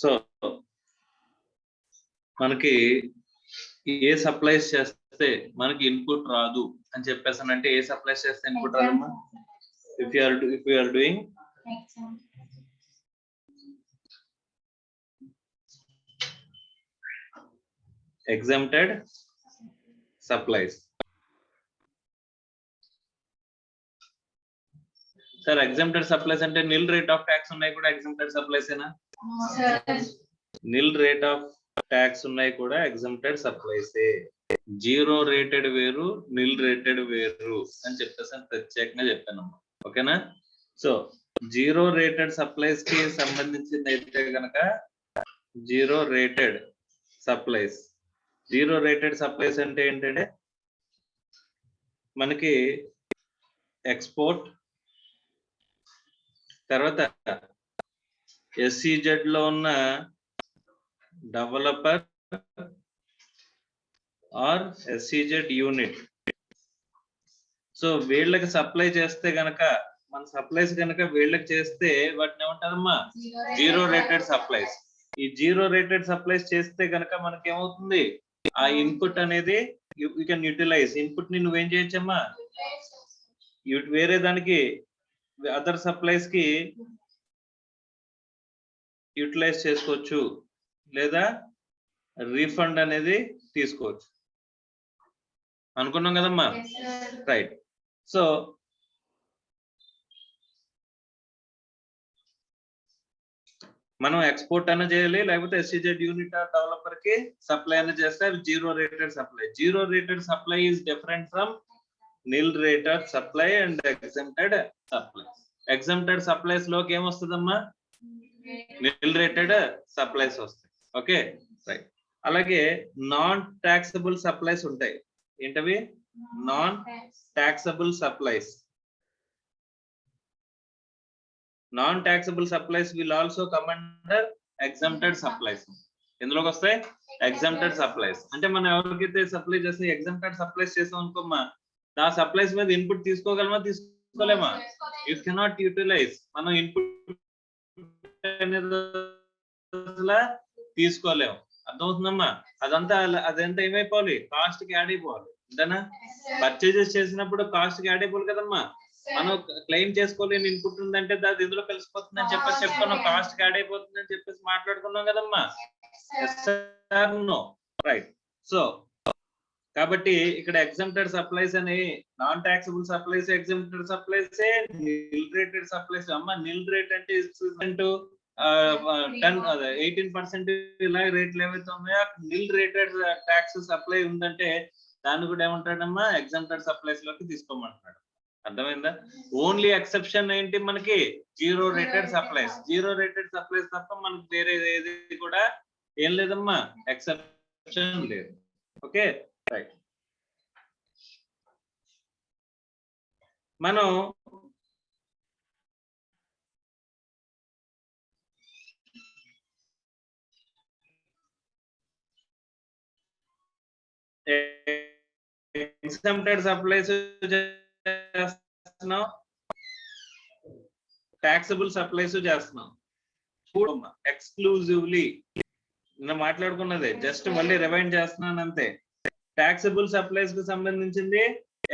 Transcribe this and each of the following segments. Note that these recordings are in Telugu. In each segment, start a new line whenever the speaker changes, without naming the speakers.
సో మనకి ఏ సప్లైస్ చేస్తే మనకి ఇన్పుట్ రాదు అని చెప్పేసానంటే ఏ సప్లైస్ చేస్తే ఇన్పుట్ రాదమ్మా? If you are doing exempted supplies. Sir, exempted supplies ante nil rate of tax unnai kuda exempted supplies ena? Nil rate of tax unnai kuda exempted supplies e. Zero rated veru, nil rated veru అని చెప్పేసాను, ప్రత్యేకంగా చెప్పానమ్మా. ఓకేనా? సో జీరో రేటెడ్ సప్లైస్ కి సంబంధించింది అయితే గనక zero rated supplies. Zero rated supplies అంటే ఏంటంటే మనకి ఎక్స్పోర్ట్, తర్వాత ఎస్సీజెడ్ లో ఉన్న developer or SEZ unit. So వీళ్ళకి సప్లై చేస్తే గనక మన సప్లైస్ గనక వీళ్ళకి చేస్తే వాటిని ఏమంటారమ్మా? Zero rated supplies. ఈ జీరో రేటెడ్ సప్లైస్ చేస్తే గనక మనకి ఏమవుతుంది? ఆ ఇన్పుట్ అనేది యూ కెన్ యూటిలైజ్. ఇన్పుట్ ని నువ్వేం చేయొచ్చమ్మా? వేరే దానికి అదర్ సప్లైస్ కి యూటిలైజ్ చేసుకోవచ్చు, లేదా రీఫండ్ అనేది తీసుకోవచ్చు అనుకున్నాం కదమ్మా? రైట్. సో మనం ఎక్స్పోర్ట్ అన్న చేయాలి, లేకపోతే ఎస్సీజెడ్ యూనిట్ ఆర్ డెవలపర్ కి సప్లై అన్న చేస్తే zero rated supply. Zero rated supply is different from nil rated supply and exempted supply. Exempted supplies లోకి ఏమొస్తుందమ్మా? నిల్ రేటెడ్ సప్లైస్ వస్తాయి. Okay, right. అలాగే నాన్ టాక్సబుల్ సప్లైస్ ఉంటాయి. ఏంటవి? Non taxable supplies. Non-taxable supplies will also come under exempted supplies. ఎందులోకి వస్తాయి? exempted supplies. అంటే మనం ఎవరికైతే సప్లై చేస్తే exempted supplies చేసాం అనుకోమ్మా, ఆ సప్లైస్ మీద ఇన్పుట్ తీసుకోగలమా? తీసుకోలేమా? You cannot utilise. మనం ఇన్పుట్ అనేది తీసుకోలేము. అర్థమవుతుందమ్మా? అదంతా ఏమైపోవాలి? కాస్ట్ కి యాడ్ అయిపోవాలి. అంతేనా? పర్చేజెస్ చేసినప్పుడు కాస్ట్ కి యాడ్ అయిపోవాలి కదమ్మా. మనం క్లెయిమ్ చేసుకోలేని ఇన్పుట్ ఉందంటే అది ఇందులో కలిసిపోతుంది అని చెప్పేసి చెప్పుకున్నాం, కాస్ట్ యాడ్ అయిపోతుంది అని చెప్పేసి మాట్లాడుకున్నాం కదమ్మా. రైట్. సో కాబట్టి ఇక్కడ ఎగ్జెంప్టెడ్ సప్లైస్ అని non taxable supplies, exempted supplies, nil rated supplies. అమ్మ నిల్ రేట్ అంటే 18% ఇలా రేట్లు ఏవైతే ఉన్నాయో నిల్ రేటెడ్ ట్యాక్స్ సప్లై ఉందంటే దాన్ని కూడా ఏమంటాడమ్మా? ఎగ్జెంప్టెడ్ సప్లైస్ లోకి తీసుకోమంటున్నాడు. అర్థమైందా? ఓన్లీ ఎక్సెప్షన్ ఏంటి మనకి? Zero rated supplies. Zero rated supplies తప్ప మనకి వేరే ఏది కూడా ఏం లేదమ్మా, ఎక్సెప్షన్ లేదు. Okay, right. మనం exempted supplies చేస్తున్నాం, టాక్సబుల్ సప్లైస్ చేస్తున్నాం. చూడమ్మా, ఎక్స్క్లూజివ్లీ నేను మాట్లాడుకున్నదే, జస్ట్ మళ్ళీ రివైండ్ చేస్తున్నాను అంతే. టాక్సబుల్ సప్లైస్ కి సంబంధించింది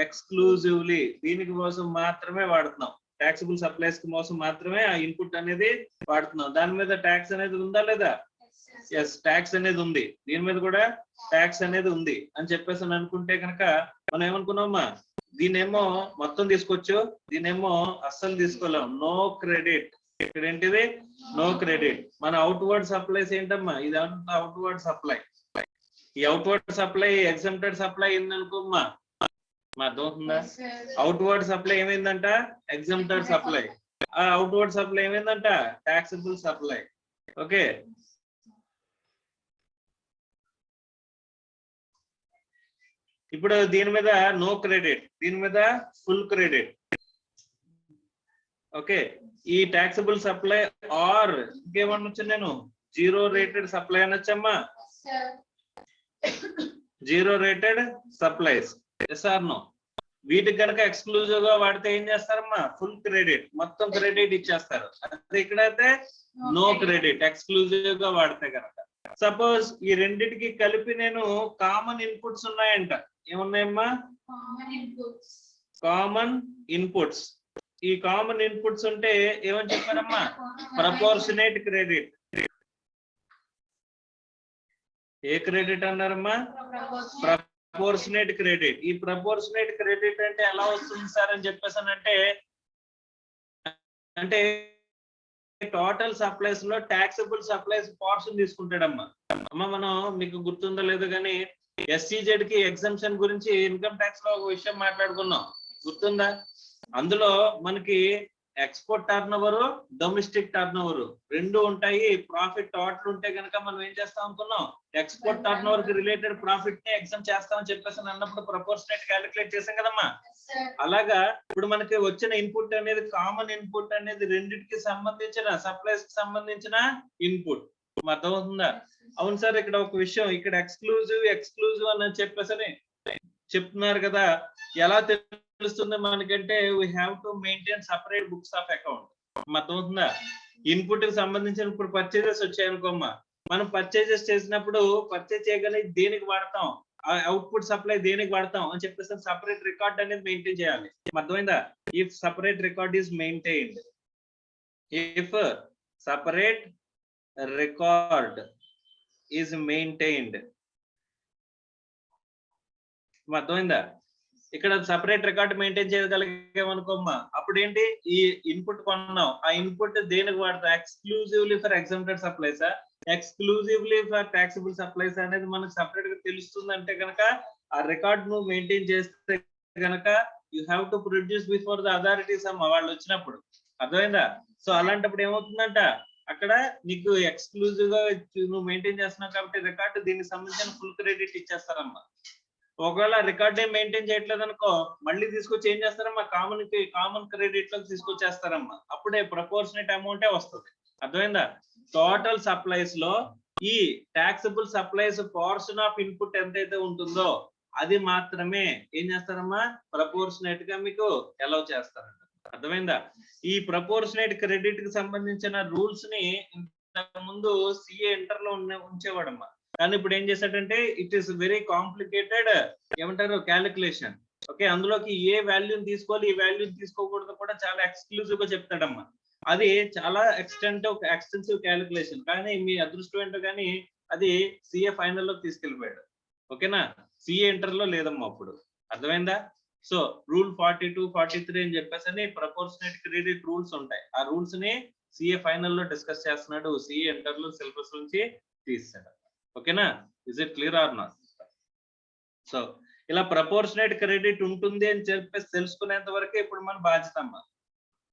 ఎక్స్క్లూజివ్లీ దీనికి కోసం మాత్రమే వాడుతున్నాం. టాక్సబుల్ సప్లైస్ కి కోసం మాత్రమే ఆ ఇన్పుట్ అనేది వాడుతున్నాం. దాని మీద ట్యాక్స్ అనేది ఉందా లేదా? ఎస్, ట్యాక్స్ అనేది ఉంది. దీని మీద కూడా ట్యాక్స్ అనేది ఉంది అని చెప్పేసి అనుకుంటే కనుక మనం ఏమనుకున్నామా? దీనేమో మొత్తం తీసుకోవచ్చు, దీనేమో అస్సలు తీసుకోలేం. No credit. ఇక్కడ ఏంటిది? No credit. మన అవుట్వర్డ్ సప్లైస్ ఏంటమ్మా? ఇది అవుట్వర్డ్ సప్లై. ఈ అవుట్వర్డ్ సప్లై ఎగ్జెంప్టెడ్ సప్లై ఏందనుకోమ్మా? మా అర్థమవుతుందా? అవుట్వర్డ్ సప్లై ఏమైందంట? Exempted supply. ఆ అవుట్వర్డ్ సప్లై ఏమైందంట? Taxable supply. ఓకే, ఇప్పుడు దీని మీద నో క్రెడిట్, దీని మీద ఫుల్ క్రెడిట్. ఓకే, ఈ టాక్సబుల్ సప్లై ఆర్ ఇంకేమనొచ్చు నేను? జీరో రేటెడ్ సప్లై అనొచ్చమ్మా. Zero rated supplies. Yes or no? వీటికి కనుక ఎక్స్క్లూజివ్ గా వాడితే ఏం చేస్తారమ్మా ఫుల్ క్రెడిట్ మొత్తం క్రెడిట్ ఇచ్చేస్తారు. అదే ఇక్కడైతే నో క్రెడిట్ ఎక్స్క్లూజివ్ గా వాడితే కనుక. సపోజ్ ఈ రెండిటికి కలిపి నేను కామన్ ఇన్పుట్స్ ఉన్నాయంట. ఏమున్నాయమ్మా కామన్ ఇన్పుట్స్. ఈ కామన్ ఇన్పుట్స్ ఉంటే ఏమని చెప్పారమ్మా ప్రపోర్షనేట్ క్రెడిట్. ఏ క్రెడిట్ అన్నారమ్మా ప్రపోర్షనేట్ క్రెడిట్. ఈ ప్రపోర్షనేట్ క్రెడిట్ అంటే ఎలా వస్తుంది సార్ అని చెప్పేసానంటే అంటే టోటల్ సప్లైస్ లో టాక్సబుల్ సప్లైస్ పోర్షన్ తీసుకుంటాడమ్మా. అమ్మ మనం మీకు గుర్తుందో లేదో కానీ ఎస్సీజెడ్ కి ఎగ్జంప్షన్ గురించి ఇన్కమ్ ట్యాక్స్ లో ఒక విషయం మాట్లాడుకున్నాం, గుర్తుందా? అందులో మనకి export turn over domestic turn over రెండు ఉంటాయి. ప్రాఫిట్ టోటల్ ఉంటే కనుక మనం ఏం చేస్తాం అనుకున్నాం ఎక్స్పోర్ట్ టర్న్ ఓవర్ కి రిలేటెడ్ ప్రాఫిట్ ని ఎగ్జామ్ చేస్తామని చెప్పేసి అన్నప్పుడు ప్రపోర్షనేట్ క్యాలిక్యులేట్ చేసాం కదమ్మా. అలాగా ఇప్పుడు మనకి వచ్చిన ఇన్పుట్ అనేది కామన్ ఇన్పుట్ అనేది రెండింటికి సంబంధించిన సప్లైస్ కి సంబంధించిన ఇన్పుట్. అర్థమవుతుందా? అవును సార్ ఇక్కడ ఒక విషయం ఇక్కడ ఎక్స్క్లూజివ్ అని చెప్పేసి చెప్తున్నారు కదా, ఎలా తెలుస్తుంది మనకంటే we have to maintain separate books of account. అర్థమవుతుందా? ఇన్పుట్ కి సంబంధించిన ఇప్పుడు పర్చేజెస్ వచ్చాయనుకోమ్మా, మనం పర్చేజెస్ చేసినప్పుడు పర్చేజ్ చేయగలిగి దేనికి వాడతాం, అవుట్పుట్ సప్లై దేనికి వాడతాం అని చెప్పేసి సపరేట్ రికార్డ్ అనేది మెయింటైన్ చేయాలి. అర్థమైందా? If separate record is maintained, if separate record is maintained. అర్థమైందా? ఇక్కడ సపరేట్ రికార్డ్ మెయింటైన్ చేయగలిగామనుకోమ్మా, అప్పుడు ఏంటి ఈ ఇన్పుట్ కొన్నాం, ఆ ఇన్పుట్ దేనికి వాడతాం exclusively for exempted supplies exclusively for taxable supplies అనేది మనకు సపరేట్ గా తెలుస్తుంది. అంటే కనుక ఆ రికార్డ్ ను మెయింటైన్ చేస్తే కనుక you have to produce before the authorities అమ్మ వాళ్ళు వచ్చినప్పుడు. అర్థమైందా? సో అలాంటప్పుడు ఏమవుతుందంట అక్కడ నీకు ఎక్స్క్లూజివ్ గా నువ్వు మెయింటైన్ చేస్తున్నావు కాబట్టి రికార్డు దీనికి సంబంధించిన ఫుల్ క్రెడిట్ ఇచ్చేస్తారమ్మా. ఒకవేళ రికార్డ్ ఏం మెయింటైన్ చేయట్లేదు అనుకో మళ్ళీ తీసుకొచ్చి ఏం చేస్తారమ్మా కామన్ క్రెడిట్ లోకి తీసుకొచ్చేస్తారమ్మా. అప్పుడే ప్రపోర్షనేట్ అమౌంటే వస్తుంది. అర్థమైందా? టోటల్ సప్లైస్ లో ఈ taxable supplies portion of input ఎంతైతే ఉంటుందో అది మాత్రమే ఏం చేస్తారమ్మా ప్రపోర్షనేట్ గా మీకు అలౌ చేస్తారంట. అర్థమైందా? ఈ ప్రపోర్షనేట్ క్రెడిట్ కి సంబంధించిన రూల్స్ ని ఇంతకు ముందు సిఏ ఇంటర్ లో ఉంచేవాడమ్మా. కానీ ఇప్పుడు ఏం చేశాడంటే ఇట్ ఈస్ వెరీ కాంప్లికేటెడ్ ఏమంటారు క్యాలిక్యులేషన్. ఓకే, అందులోకి ఏ వాల్యూని తీసుకోవాలి ఏ వాల్యూని తీసుకోకూడదు కూడా చాలా ఎక్స్క్లూజివ్ గా చెప్తాడమ్మా. అది చాలా ఎక్స్టెన్సివ్ క్యాలిక్యులేషన్. కానీ మీ అదృష్టం ఏంటో కానీ అది సిఏ ఫైనల్ లోకి తీసుకెళ్ళిపోయాడు. ఓకేనా? సిఏ ఇంటర్ లో లేదమ్మా అప్పుడు. అర్థమైందా? సో రూల్ 42, 43 అని చెప్పేసి ప్రపోర్షనేట్ క్రెడిట్ రూల్స్ ఉంటాయి. ఆ రూల్స్ ని సిఏ ఫైనల్ లో డిస్కస్ చేస్తున్నాడు, సిఏ ఇంటర్ లో సిలబస్ నుంచి తీసాడు. ఓకేనా? Is it clear or not? So ఇలా ప్రపోర్షనేట్ క్రెడిట్ ఉంటుంది అని చెప్పేసి తెలుసుకునేంత వరకే ఇప్పుడు మన బాధ్యత అమ్మా.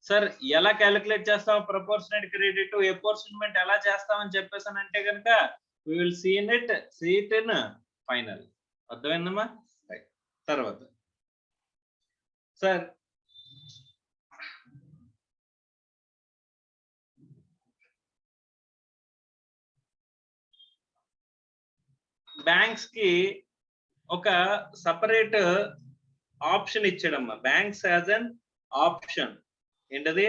సార్ ఎలా క్యాలిక్యులేట్ చేస్తాం ప్రపోర్షనేట్ క్రెడిట్ అపోర్షన్మెంట్ ఎలా చేస్తామని చెప్పేసి అంటే కనుక we will see it in final. అర్థమైందమ్మా? తర్వాత సార్ బ్యాంక్స్ కి ఒక సపరేట్ ఆప్షన్ ఇచ్చాడమ్మా. Banks has an option. ఏంటది?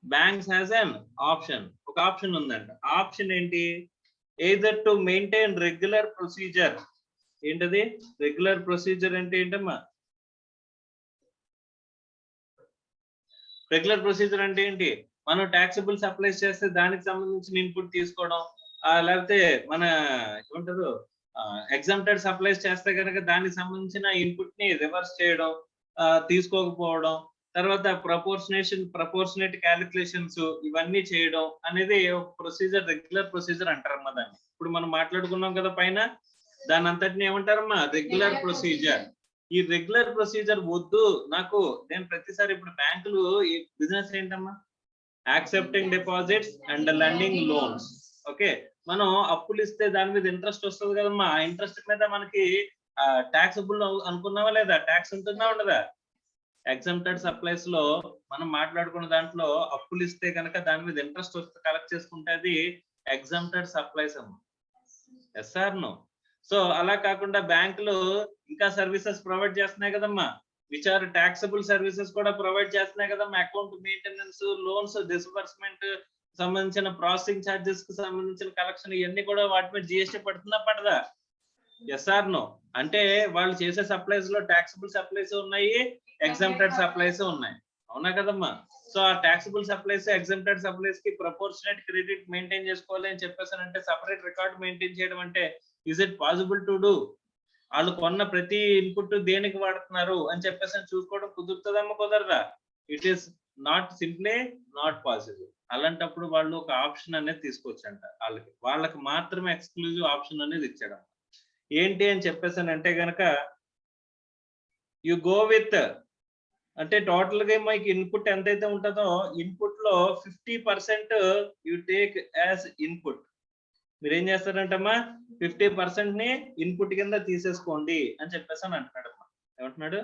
Banks has an option. ఒక ఆప్షన్ ఉందంట. ఆప్షన్ ఏంటి? Either to maintain regular procedure. ఏంటది రెగ్యులర్ ప్రొసీజర్ అంటే ఏంటమ్మా? రెగ్యులర్ ప్రొసీజర్ అంటే ఏంటి? మనం టాక్సబుల్ సప్లైస్ చేస్తే దానికి సంబంధించిన ఇన్పుట్ తీసుకోవడం, లేకపోతే మన ఏమంటారు ఎగ్జామ్టెడ్ సప్లైస్ చేస్తే కనుక దానికి సంబంధించిన ఇన్పుట్ ని రివర్స్ చేయడం, తీసుకోకపోవడం, తర్వాత ప్రపోర్షనేట్ క్యాలిక్యులేషన్స్ ఇవన్నీ చేయడం అనేది ఒక ప్రొసీజర్ రెగ్యులర్ ప్రొసీజర్ అంటారమ్మా దాన్ని. ఇప్పుడు మనం మాట్లాడుకున్నాం కదా పైన, దాని అంతటిని ఏమంటారమ్మా రెగ్యులర్ ప్రొసీజర్. ఈ రెగ్యులర్ ప్రొసీజర్ వద్దు నాకు, నేను ప్రతిసారి ఇప్పుడు బ్యాంకులు బిజినెస్ ఏంటమ్మా accepting deposits and lending loans. Okay, మనం అప్పులు ఇస్తే దాని మీద ఇంట్రెస్ట్ వస్తుంది కదమ్మా. ఆ ఇంట్రెస్ట్ మీద మనకి టాక్సబుల్ అనుకున్నావా లేదా? ట్యాక్స్ ఉంటుందా ఉండదా? ఎగ్జామ్టెడ్ సప్లైస్ లో మనం మాట్లాడుకున్న దాంట్లో అప్పులు ఇస్తే కనుక దాని మీద ఇంట్రెస్ట్ వస్తే కలెక్ట్ చేసుకుంటే అది ఎగ్జామ్టెడ్ సప్లైస్ అమ్మా. Yes or no? సో అలా కాకుండా బ్యాంకులు ఇంకా సర్వీసెస్ ప్రొవైడ్ చేస్తున్నాయి కదమ్మా. విచ్ ఆర్ టాక్సబుల్ సర్వీసెస్ కూడా ప్రొవైడ్ చేస్తున్నాయి కదా, అకౌంట్ మెయింటెనెన్స్, లోన్స్ డిస్బర్స్మెంట్ సంబంధించిన ప్రాసెసింగ్ ఛార్జెస్ కి సంబంధించిన కలెక్షన్ ఇవన్నీ కూడా వాటి మీద జిఎస్టీ పడుతుందా పడదా? Yes or no? అంటే వాళ్ళు చేసే సప్లైస్ లో టాక్సబుల్ సప్లైస్ ఉన్నాయి, ఎగ్జామ్టెడ్ సప్లైస్ ఉన్నాయి, అవునా కదమ్మా? సో ఆ టాక్సబుల్ సప్లైస్, ఎగ్జామ్టెడ్ సప్లైస్ కి ప్రపోర్షనేట్ క్రెడిట్ మెయింటైన్ చేసుకోవాలి అని చెప్పేసానంటే సపరేట్ రికార్డ్ మెయింటైన్ చేయడం అంటే is it possible to do? వాళ్ళు కొన్న ప్రతి ఇన్పుట్ దేనికి వాడుతున్నారు అని చెప్పేసి చూసుకోవడం కుదురుతుందమ్మా కుదరదా? It is not simply not possible. అలాంటప్పుడు వాళ్ళు ఒక ఆప్షన్ అనేది తీసుకొచ్చంట, వాళ్ళకి మాత్రమే ఎక్స్క్లూజివ్ ఆప్షన్ అనేది ఇచ్చాడు. ఏంటి అని చెప్పేసానంటే గనక యు గో విత్, అంటే టోటల్ గా మీకు ఇన్పుట్ ఎంతైతే ఉంటుందో ఇన్పుట్ లో 50% యు టేక్ యాజ్ ఇన్పుట్. మీరు ఏం చేస్తారంటమ్మా 50% ని ఇన్పుట్ కింద తీసేసుకోండి అని చెప్పేసి అని అంటున్నాడమ్మా. ఏమంటున్నాడు?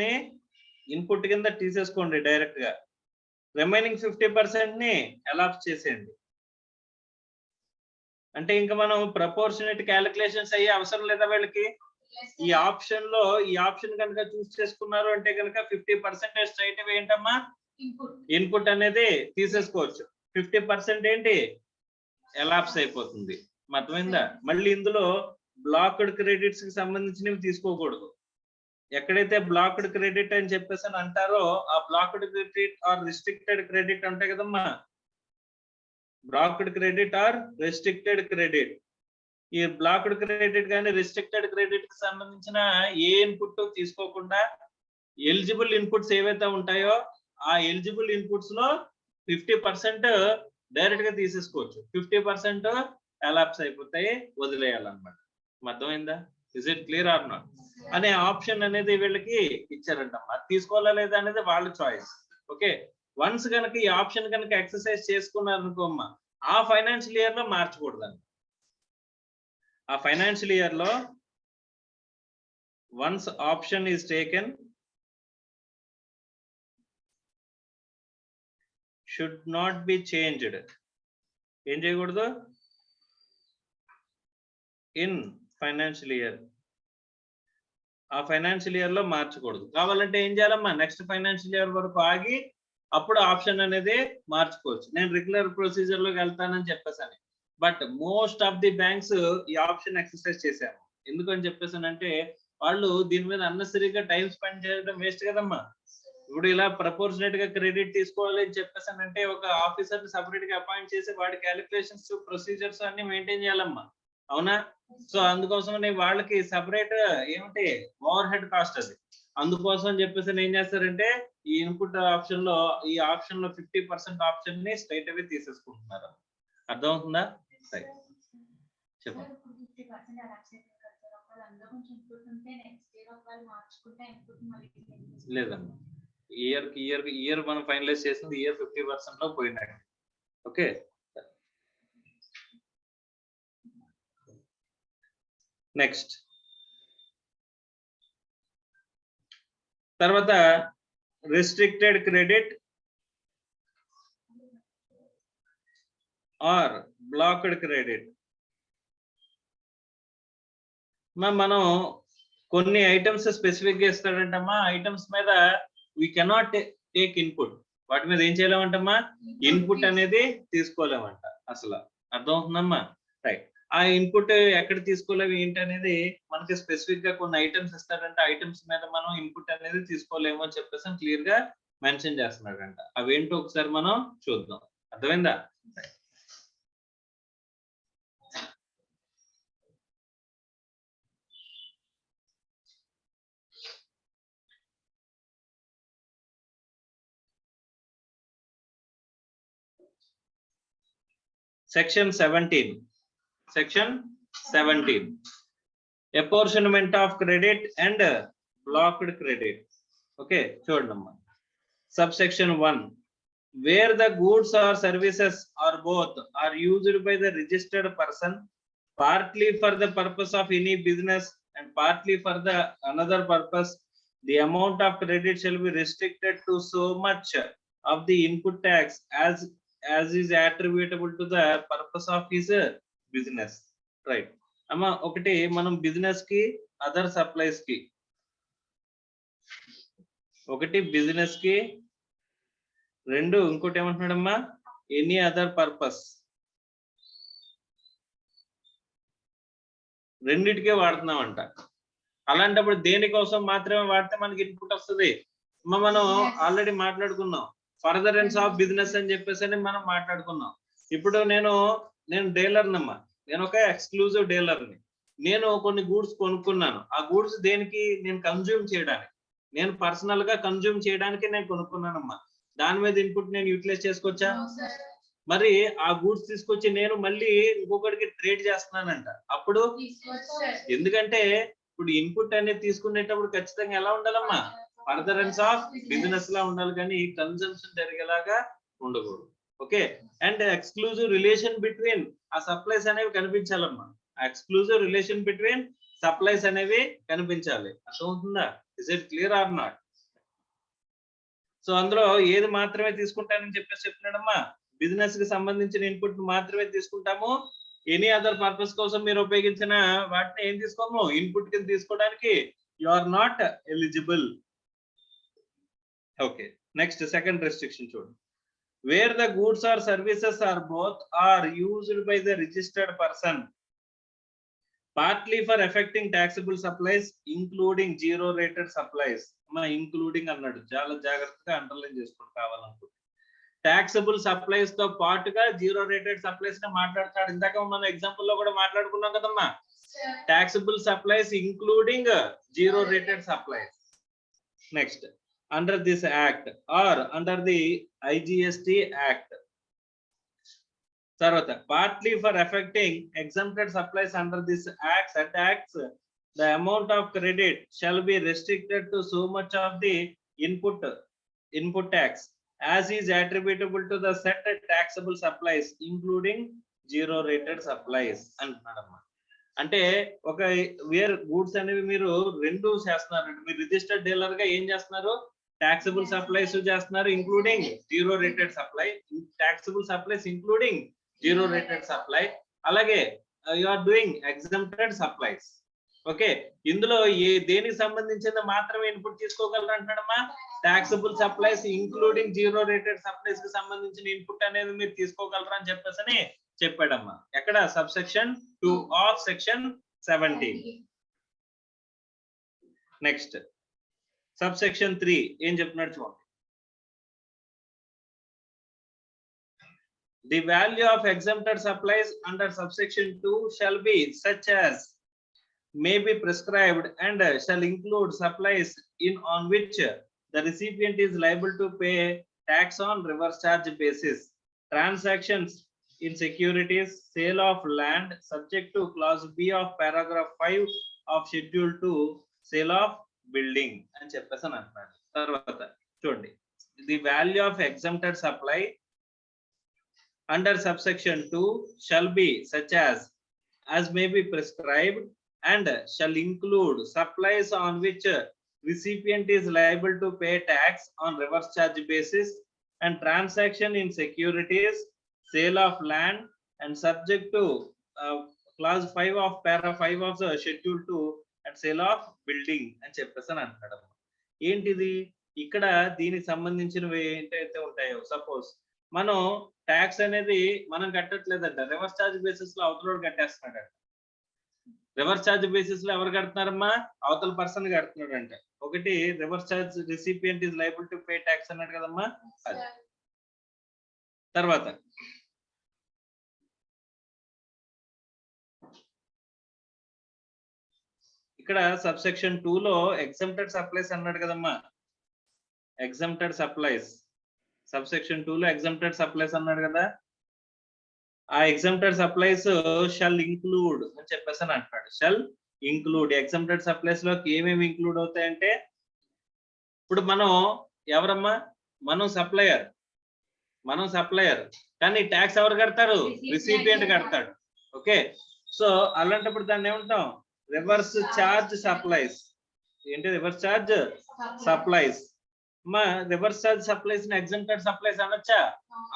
ని ఇన్పుట్ కింద తీసేసుకోండి డైరెక్ట్ గా, రిమైనింగ్ 50% ని అలాప్స్ చేసేయండి. అంటే ఇంకా మనం ప్రపోర్షనేట్ క్యాలిక్యులేషన్స్ అయ్యే అవసరం లేదా వీళ్ళకి? ఈ ఆప్షన్ కనుక చూస్ చేసుకున్నారు అంటే కనుక 50% స్ట్రైట్ అవే ఏంటమ్మా ఇన్పుట్ అనేది తీసేసుకోవచ్చు. 50% ఏంటి ఎలాప్స్ అయిపోతుంది. అర్థమైందా? మళ్ళీ ఇందులో బ్లాక్డ్ క్రెడిట్స్ కి సంబంధించినవి తీసుకోకూడదు. ఎక్కడైతే బ్లాక్డ్ క్రెడిట్ అని చెప్పేసి అని అంటారో ఆ blocked credit or restricted credit ఉంటాయి కదమ్మా, blocked credit are restricted credit. ఈ బ్లాక్డ్ క్రెడిట్ కానీ రిస్ట్రిక్టెడ్ క్రెడిట్ కి సంబంధించిన ఏ ఇన్పుట్ తీసుకోకుండా ఎలిజిబుల్ ఇన్పుట్స్ ఏవైతే ఉంటాయో ఆ ఎలిజిబుల్ ఇన్పుట్స్ లో 50% డైరెక్ట్ గా తీసేసుకోవచ్చు, 50% అలాప్స్ అయిపోతాయి, వదిలేయాలన్నమాట. అర్థమైందా? Is it clear or not అనే ఆప్షన్ అనేది వీళ్ళకి ఇచ్చారంటమ్మా. తీసుకోవాలా లేదా అనేది వాళ్ళ చాయిస్. ఓకే, వన్స్ కనుక ఈ ఆప్షన్ కనుక ఎక్సర్సైజ్ చేసుకున్నారు అనుకోమ్మా, ఆ ఫైనాన్షియల్ ఇయర్ లో మార్చకూడదండి. ఆ ఫైనాన్షియల్ ఇయర్ లో once option is taken should not be changed. ఏం చేయకూడదు? ఇన్ ఫైనాన్షియల్ ఇయర్, ఆ ఫైనాన్షియల్ ఇయర్ లో మార్చకూడదు. కావాలంటే ఏం చేయాలమ్మా, నెక్స్ట్ ఫైనాన్షియల్ ఇయర్ వరకు ఆగి అప్పుడు ఆప్షన్ అనేది మార్చుకోవచ్చు. నేను రెగ్యులర్ ప్రొసీజర్ లోకి వెళ్తానని చెప్పేసాను, but most of the banks ఈ ఆప్షన్ ఎక్సర్సైజ్ చేశారు. ఎందుకని చెప్పేసానంటే వాళ్ళు దీని మీద అన్నెసరీగా టైం స్పెండ్ చేయడం వేస్ట్ కదమ్మా. ఇప్పుడు ఇలా ప్రపోర్షనేట్ గా క్రెడిట్ తీసుకోవాలి అని చెప్పేసానంటే ఒక ఆఫీసర్ సపరేట్ గా అపాయింట్ చేసి వాడి క్యాలిక్యులేషన్స్ ప్రొసీజర్స్ అన్ని మెయింటైన్ చేయాలమ్మా, అవునా? సో అందుకోసం వాళ్ళకి సపరేట్ ఏమిటి ఓవర్ హెడ్ కాస్ట్ అది. అందుకోసం అని చెప్పేసి ఏం చేస్తారంటే ఈ ఇన్పుట్ ఆప్షన్ లో 50% ఆప్షన్ ని స్ట్రైట్ అవే తీసేసుకుంటున్నారు. అర్థమవుతుందా? చెప్పండి. లేదమ్మా, ఇయర్ మనం ఫైనలైజ్ చేసింది ఇయర్ 50% లో పోయినట్టు. ఓకే, నెక్స్ట్ తర్వాత restricted credit or blocked credit. మనం కొన్ని ఐటమ్స్ స్పెసిఫిక్ గా ఇస్తాడంటమ్మా, ఐటమ్స్ మీద we cannot take input, వాటి మీద ఏం చేయలేమంటమ్మా, ఇన్పుట్ అనేది తీసుకోలేమంట అసలు. అర్థమవుతుందమ్మా? రైట్. ఆ ఇన్పుట్ ఎక్కడ తీసుకోలేవు ఏంటి అనేది మనకి స్పెసిఫిక్ గా కొన్ని ఐటమ్స్ ఇస్తాడంటే ఐటమ్స్ మీద మనం ఇన్పుట్ అనేది తీసుకోలేము అని చెప్పేసి క్లియర్ గా మెన్షన్ చేస్తున్నాడంట. అవేంటో ఒకసారి మనం చూద్దాం. అర్థమైందా? Section 17. Section 17. Apportionment of credit and blocked credit. Okay, చూడండి. Subsection 1. Where the goods or services or both are used by the registered person partly for the purpose of any business and partly for the another purpose, the amount of credit shall be restricted to so much of the input tax as as is attributable to the purpose of his business, right? అమ్మా ఒకటి మనం బిజినెస్ కి అదర్ సప్లైస్ కి, ఒకటి బిజినెస్ కి, రెండు ఇంకోటి ఏమంటున్నాడమ్మా ఎనీ అదర్ పర్పస్, రెండిటికే వాడుతున్నామంట. అలాంటప్పుడు దేనికోసం మాత్రమే వాడితే మనకి ఇన్పుట్ వస్తుంది. మనం ఆల్రెడీ మాట్లాడుకున్నాం ఫర్దరెన్స్ ఆఫ్ బిజినెస్ అని చెప్పేసి మనం మాట్లాడుకున్నాం. ఇప్పుడు నేను డీలర్నమ్మా, నేను ఒక ఎక్స్క్లూజివ్ డీలర్ని. నేను కొన్ని గూడ్స్ కొనుక్కున్నాను. ఆ గూడ్స్ దేనికి? నేను కన్జ్యూమ్ చేయడానికి, నేను పర్సనల్ గా కన్జ్యూమ్ చేయడానికి నేను కొనుక్కున్నానమ్మా. దాని మీద ఇన్పుట్ నేను యూటిలైజ్ చేసుకోవచ్చా? మరి ఆ గూడ్స్ తీసుకొచ్చి నేను మళ్ళీ ఇంకొకరికి ట్రేడ్ చేస్తున్నానంట, అప్పుడు ఎందుకంటే ఇప్పుడు ఇన్పుట్ అనేది తీసుకునేటప్పుడు ఖచ్చితంగా ఎలా ఉండాలమ్మా? ఫర్దరెన్స్ ఆఫ్ బిజినెస్ లా ఉండాలి, కానీ కన్సంప్షన్ జరిగేలాగా ఉండకూడదు. Okay, and exclusive relation between ఆ సప్లైస్ అనేవి కనిపించాలమ్మా. ఎక్స్క్లూజివ్ రిలేషన్ బిట్వీన్ సప్లైస్ అనేవి కనిపించాలి. అర్థమవుతుందా? Is it clear or not? So అందులో ఏది మాత్రమే తీసుకుంటానని చెప్పేసి చెప్తున్నాడమ్మా, బిజినెస్ కి సంబంధించిన ఇన్పుట్ మాత్రమే తీసుకుంటాము. ఎనీ అదర్ పర్పస్ కోసం మీరు ఉపయోగించిన వాటిని ఏం తీసుకోము, ఇన్పుట్ కింద తీసుకోవడానికి you are not eligible. Okay, next second restriction చూడండి. Where the goods or services or both are used by the registered person partly for affecting taxable supplies including zero rated supplies. Including అన్నాడు, చాలా జాగ్రత్తగా అండర్లైన్ చేసుకోండి కావాలనుకుంటే. taxable supplies తో పాటుగా జీరో రేటెడ్ సప్లైస్ ని మాట్లాడతాడు. ఇందాక మనం ఎగ్జాంపుల్ లో కూడా మాట్లాడుకున్నాం కదమ్మా, taxable supplies including zero rated supplies. Next, under this act or under the IGST act. తర్వాత partly for affecting exempted supplies under this acts, the amount of credit shall be restricted to so much of the input tax as is attributable to the set taxable supplies including zero rated supplies అంటున్నాడమ్మా. అంటే ఒక వేర్ గూడ్స్ అనేవి మీరు రెండు చేస్తున్నారు. మీరు రిజిస్టర్డ్ డీలర్ గా ఏం చేస్తున్నారు? taxable supplies చేస్తున్నారు, including zero rated supply, taxable supplies including zero rated supply. అలాగే you are doing exempted supplies. Okay, ఇందులో దేనికి సంబంధించిన మాత్రమే ఇన్పుట్ తీసుకోగలరు అంటున్నాడమ్మా? Taxable supplies including zero rated supplies కి సంబంధించిన ఇన్పుట్ అనేది మీరు తీసుకోగలరు అని చెప్పేసి చెప్పాడమ్మా. ఎక్కడ? Subsection 2 of section 17. Next subsection 3 ఏం చెప్తున్నాడు చూడండి. The value of exempted supplies under subsection 2 shall be such as may be prescribed and shall include supplies on which the recipient is liable to pay tax on reverse charge basis, transactions in securities, sale of land subject to clause B of paragraph 5 of schedule 2, sale of building అని చెప్పేసి అంటున్నాడు. తర్వాత చూడండి, the value of exempted supply under subsection 2 shall be such as may be prescribed and shall include supplies on which recipient is liable to pay tax on reverse charge basis and transaction in securities, sale of land and subject to clause 5 of para 5 of the schedule 2 and sale of building అని చెప్పేసి అంటాడు. ఏంటిది? ఇక్కడ దీనికి సంబంధించినవి ఏంటైతే ఉంటాయో, సపోజ్ మనం ట్యాక్స్ అనేది మనం కట్టట్లేదంట, రివర్స్ ఛార్జ్ బేసిస్ లో అవతల కట్టేస్తున్నాడంట. రివర్స్ ఛార్జ్ బేసిస్ లో ఎవరు కడుతున్నారమ్మా? అవతల పర్సన్ కడుతున్నాడు అంట. ఒకటి reverse charge recipient is liable to pay tax అన్నాడు కదమ్మా, అది. తర్వాత ఇక్కడ సబ్సెక్షన్ 2 లో ఎగ్జంప్టెడ్ సప్లైస్ అన్నాడు కదమ్మా, ఎగ్జంప్టెడ్ సప్లైస్ సబ్సెక్షన్ 2 లో ఎగ్జంప్టెడ్ సప్లైస్ అన్నాడు కదా. ఆ ఎగ్జంప్టెడ్ సప్లైస్ షల్ ఇంక్లూడ్ అని చెప్పేసి అంటాడు. షల్ ఇంక్లూడ్ ఎగ్జంప్టెడ్ సప్లైస్ లోకి ఏమేమి ఇంక్లూడ్ అవుతాయంటే, ఇప్పుడు మనం ఎవరమ్మా? మనం సప్లయర్ కానీ ట్యాక్స్ ఎవరు కడతారు? రిసిపియంట్ కడతాడు. ఓకే, సో అలాంటప్పుడు దాన్ని ఏమంటాం? Reverse charge supplies. ఏంటి రివర్స్ చార్జ్ సప్లైస్? మా రివర్స్ ఛార్జ్ సప్లైస్ ని ఎగ్జామ్టెడ్ సప్లైస్ అనొచ్చా?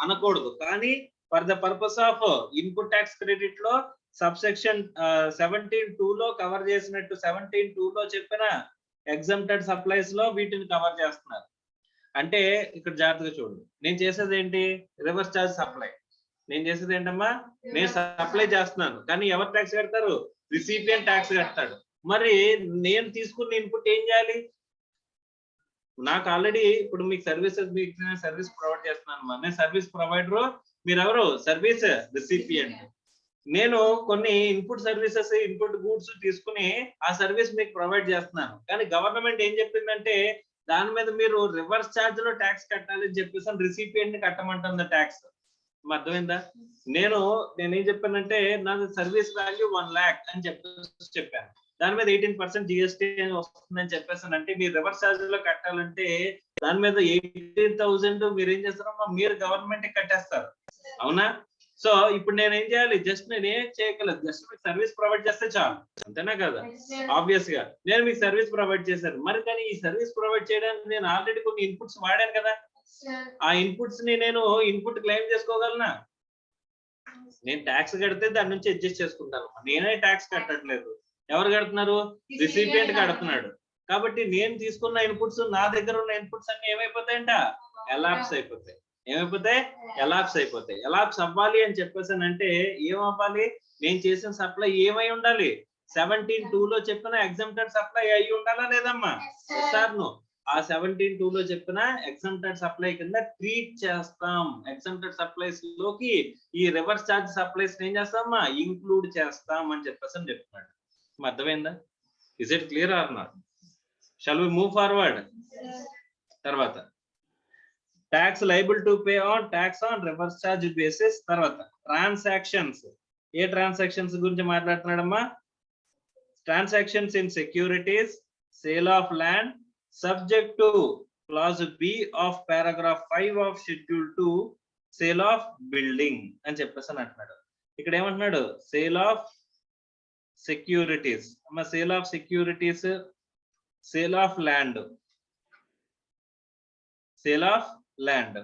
అనకూడదు. కానీ for the purpose of input tax credit లో సబ్సెక్షన్ 17(2) లో కవర్ చేసినట్టు 17(2) లో చెప్పిన ఎగ్జామ్టెడ్ సప్లైస్ లో వీటిని కవర్ చేస్తున్నారు. అంటే ఇక్కడ జాగ్రత్తగా చూడండి, నేను చేసేది ఏంటి? Reverse charge supply. నేను చేసేది ఏంటమ్మా? నేను సప్లై చేస్తున్నాను, కానీ ఎవరు ట్యాక్స్ కడతారు? రిసిపియంట్ ట్యాక్స్ కడతాడు. మరి నేను తీసుకున్న ఇన్పుట్ ఏం చేయాలి? నాకు ఆల్రెడీ ఇప్పుడు మీకు సర్వీసెస్, మీకు సర్వీస్ ప్రొవైడ్ చేస్తున్నాను. నేను సర్వీస్ ప్రొవైడర్, మీరెవరు? Service recipient. నేను కొన్ని ఇన్పుట్ సర్వీసెస్, ఇన్పుట్ గూడ్స్ తీసుకుని ఆ సర్వీస్ మీకు ప్రొవైడ్ చేస్తున్నాను. కానీ గవర్నమెంట్ ఏం చెప్పిందంటే దాని మీద మీరు రివర్స్ ఛార్జ్ లో ట్యాక్స్ కట్టాలి అని చెప్పేసి రిసిపియంట్ ని కట్టమంటుంది ట్యాక్స్. అర్థమైందా? నేనేం చెప్పానంటే నాది సర్వీస్ వాల్యూ 1 lakh అని చెప్పాను. దాని మీద 18% GST వస్తుందని చెప్పేసాను. అంటే మీరు రివర్స్ ఛార్జ్ లో కట్టాలంటే దాని మీద 18,000 మీరు ఏం చేస్తారమ్మా? మీరు గవర్నమెంట్ కట్టేస్తారు. అవునా? సో ఇప్పుడు నేను ఏం చేయాలి? జస్ట్ నేను ఏం చేయగలదు, జస్ట్ మీకు సర్వీస్ ప్రొవైడ్ చేస్తే చాలు. అంతేనా కదా? ఆబ్వియస్ గా నేను మీకు సర్వీస్ ప్రొవైడ్ చేశాను. మరి కానీ ఈ సర్వీస్ ప్రొవైడ్ చేయడానికి నేను ఆల్రెడీ కొన్ని ఇన్పుట్స్ వాడాను కదా. ఆ ఇన్పుట్స్ ని నేను ఇన్పుట్ క్లెయిమ్ చేసుకోగలనా? నేను ట్యాక్స్ కడితే దాని నుంచి అడ్జస్ట్ చేసుకుంటాను. నేనే ట్యాక్స్ కట్టట్లేదు. ఎవరు కడుతున్నారు? రిసిపియంట్ కడుతున్నాడు. కాబట్టి నేను తీసుకున్న ఇన్పుట్స్, నా దగ్గర ఉన్న ఇన్పుట్స్ అన్ని ఏమైపోతాయంట? ఎలాప్స్ అయిపోతాయి. ఏమైపోతాయి? ఎలాప్స్ అయిపోతాయి. ఎలాప్స్ అవ్వాలి అని చెప్పేసానంటే ఏం అవ్వాలి? నేను చేసిన సప్లై ఏమై ఉండాలి? 17(2) లో చెప్పిన ఎగ్జామ్టెడ్ సప్లై అయ్యి ఉండాలా లేదమ్మా? Sir no. ఆ 17(2) లో చెప్పిన ఎగ్జామ్టెడ్ సప్లై కింద ట్రీట్ చేస్తాం. ఎగ్జామ్టెడ్ సప్లైస్ లోకి ఈ రివర్స్ ఛార్జ్ సప్లైస్ ఏం చేస్తామా? ఇంక్లూడ్ చేస్తాం అని చెప్పేసి చెప్తున్నాడు. అర్థమైందా? Is it clear or not? Shall we move forward? తర్వాత tax liable to pay on tax on reverse charge basis. తర్వాత ట్రాన్సాక్షన్స్. ఏ ట్రాన్సాక్షన్స్ గురించి మాట్లాడుతున్నాడమ్మా? Transactions in securities, sale of land subject to clause B of paragraph 5 of schedule 2, sale of building అని చెప్పేసి అంటున్నాడు. ఇక్కడ ఏమంటున్నాడు? Sale of securities. అమ్మ sale of securities, sale of land, sale of land,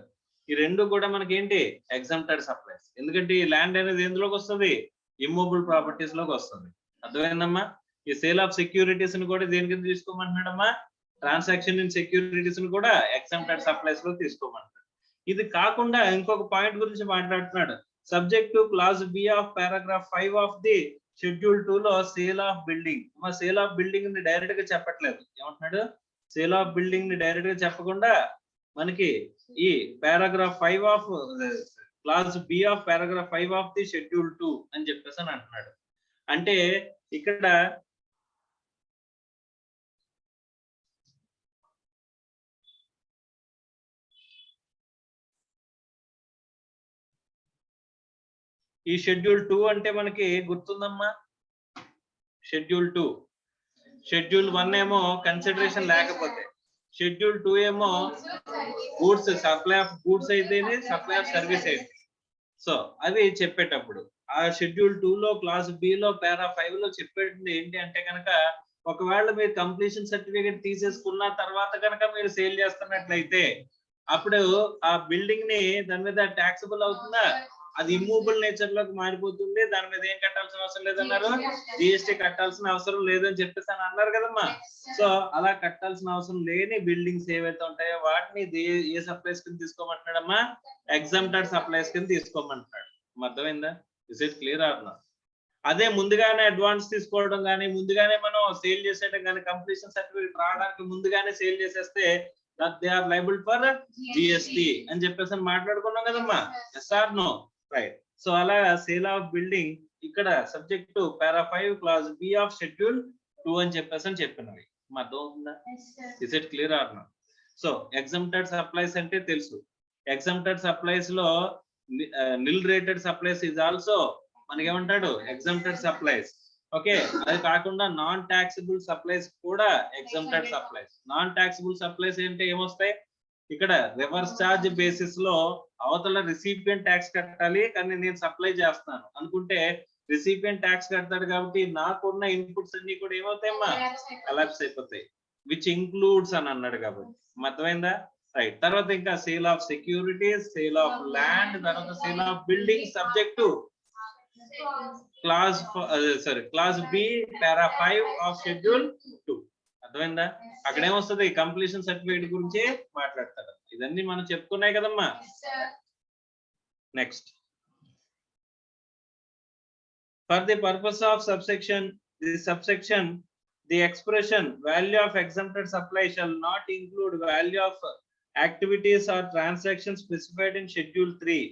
ఈ రెండు కూడా మనకి ఏంటి? Exempted supplies. ఎందుకంటే ఈ ల్యాండ్ అనేది ఎందులోకి వస్తుంది? ఇమ్మూవబుల్ ప్రాపర్టీస్ లోకి వస్తుంది. అర్థమైందమ్మా? ఈ సేల్ ఆఫ్ సెక్యూరిటీస్ ని కూడా దేని కింద తీసుకోమంటున్నాడమ్మా? ట్రాన్సాక్షన్ ఇన్ సెక్యూరిటీస్ ని కూడా ఎగ్జామ్టెడ్ సప్లైస్ లో తీసుకోమంటున్నాడు. ఇది కాకుండా ఇంకొక పాయింట్ గురించి మాట్లాడుతున్నాడు. Subject to clause B of paragraph 5 of the schedule 2 లో sale of building. Sale of building ని డైరెక్ట్ గా చెప్పట్లేదు. ఏమంటున్నాడు? సేల్ ఆఫ్ బిల్డింగ్ ని డైరెక్ట్ గా చెప్పకుండా మనకి ఈ paragraph 5 of clause B of paragraph 5 of the schedule 2 అని చెప్పేసి అంటున్నాడు. అంటే ఇక్కడ ఈ షెడ్యూల్ 2 అంటే మనకి గుర్తుందమ్మా? షెడ్యూల్ 2. షెడ్యూల్ 1 ఏమో కన్సిడరేషన్ లేకపోతే, షెడ్యూల్ 2 ఏమో గూడ్స్, సప్లై ఆఫ్ గూడ్స్ అయితేనే, సప్లై ఆఫ్ సర్వీస్ అయితే. సో అవి చెప్పేటప్పుడు ఆ షెడ్యూల్ 2 లో క్లాస్ B లో పారా 5 లో చెప్పేది ఏంటి అంటే కనుక, ఒకవేళ మీరు కంప్లీషన్ సర్టిఫికేట్ తీసేసుకున్న తర్వాత కనుక మీరు సేల్ చేస్తున్నట్లయితే అప్పుడు ఆ బిల్డింగ్ ని దాని మీద ట్యాక్సబుల్ అవుతుందా? అది ఇమ్మూవబుల్ నేచర్ లోకి మారిపోతుంది. దాని మీద ఏం కట్టాల్సిన అవసరం లేదన్నారు, GST కట్టాల్సిన అవసరం లేదని చెప్పేసి అని అన్నారు కదమ్మా. సో అలా కట్టాల్సిన అవసరం లేని బిల్డింగ్స్ ఏవైతే ఉంటాయో వాటిని ఏ సప్లైస్ కింద తీసుకోమంటున్నాడమ్మా? ఎగ్జామ్టెడ్ సప్లైస్ కింద తీసుకోమంటున్నాడు. అర్థమైందా? Is it clear or not? అదే ముందుగానే అడ్వాన్స్ తీసుకోవడం కానీ, ముందుగానే మనం సేల్ చేసేయడం కానీ, కంప్లీషన్ సర్టిఫికేట్ రావడానికి ముందుగానే సేల్ చేసేస్తే they are liable for GST అని చెప్పేసి మాట్లాడుకున్నాం కదమ్మా. Yes or no? Right. So అలా సేల్ ఆఫ్ బిల్డింగ్ ఇక్కడ subject to para 5 clause B of schedule 2 అని చెప్పేసి చెప్పినవి. అర్థమవుతుందా? Is it clear or not? So exempted supplies అంటే తెలుసు. ఎగ్జామ్టెడ్ సప్లైస్ లో nil rated supplies is also మనకి ఏమంటాడు? Exempted supplies. ఓకే, అది కాకుండా నాన్ టాక్సిబుల్ సప్లైస్ కూడా exempted supplies. Non taxable supplies అంటే ఏమొస్తాయి? ఇక్కడ రివర్స్ ఛార్జ్ బేసిస్ లో అవతల రిసిపియంట్ ట్యాక్స్ కట్టాలి, కానీ నేను సప్లై చేస్తున్నాను అనుకుంటే రిసిపియంట్ ట్యాక్స్ కడతాడు. కాబట్టి నాకున్న ఇన్పుట్స్ అన్ని కూడా ఏమవుతాయమ్మా? కలాప్స్ అయిపోతాయి. విచ్ ఇంక్లూడ్స్ అని అన్నాడు కాబట్టి. అర్థమైందా? రైట్. తర్వాత ఇంకా sale of securities, sale of land, తర్వాత sale of building subject to clause B para 5 of schedule 2. అర్థమైందా? అక్కడ ఏమొస్తుంది, కంప్లీషన్ సర్టిఫికేట్ గురించి మాట్లాడతారు. ఇదన్నీ మనం చెప్పుకున్నాయి కదమ్మా. Next, for the purpose of subsection the expression value of exempted supply shall not include value of activities or transactions specified in schedule 3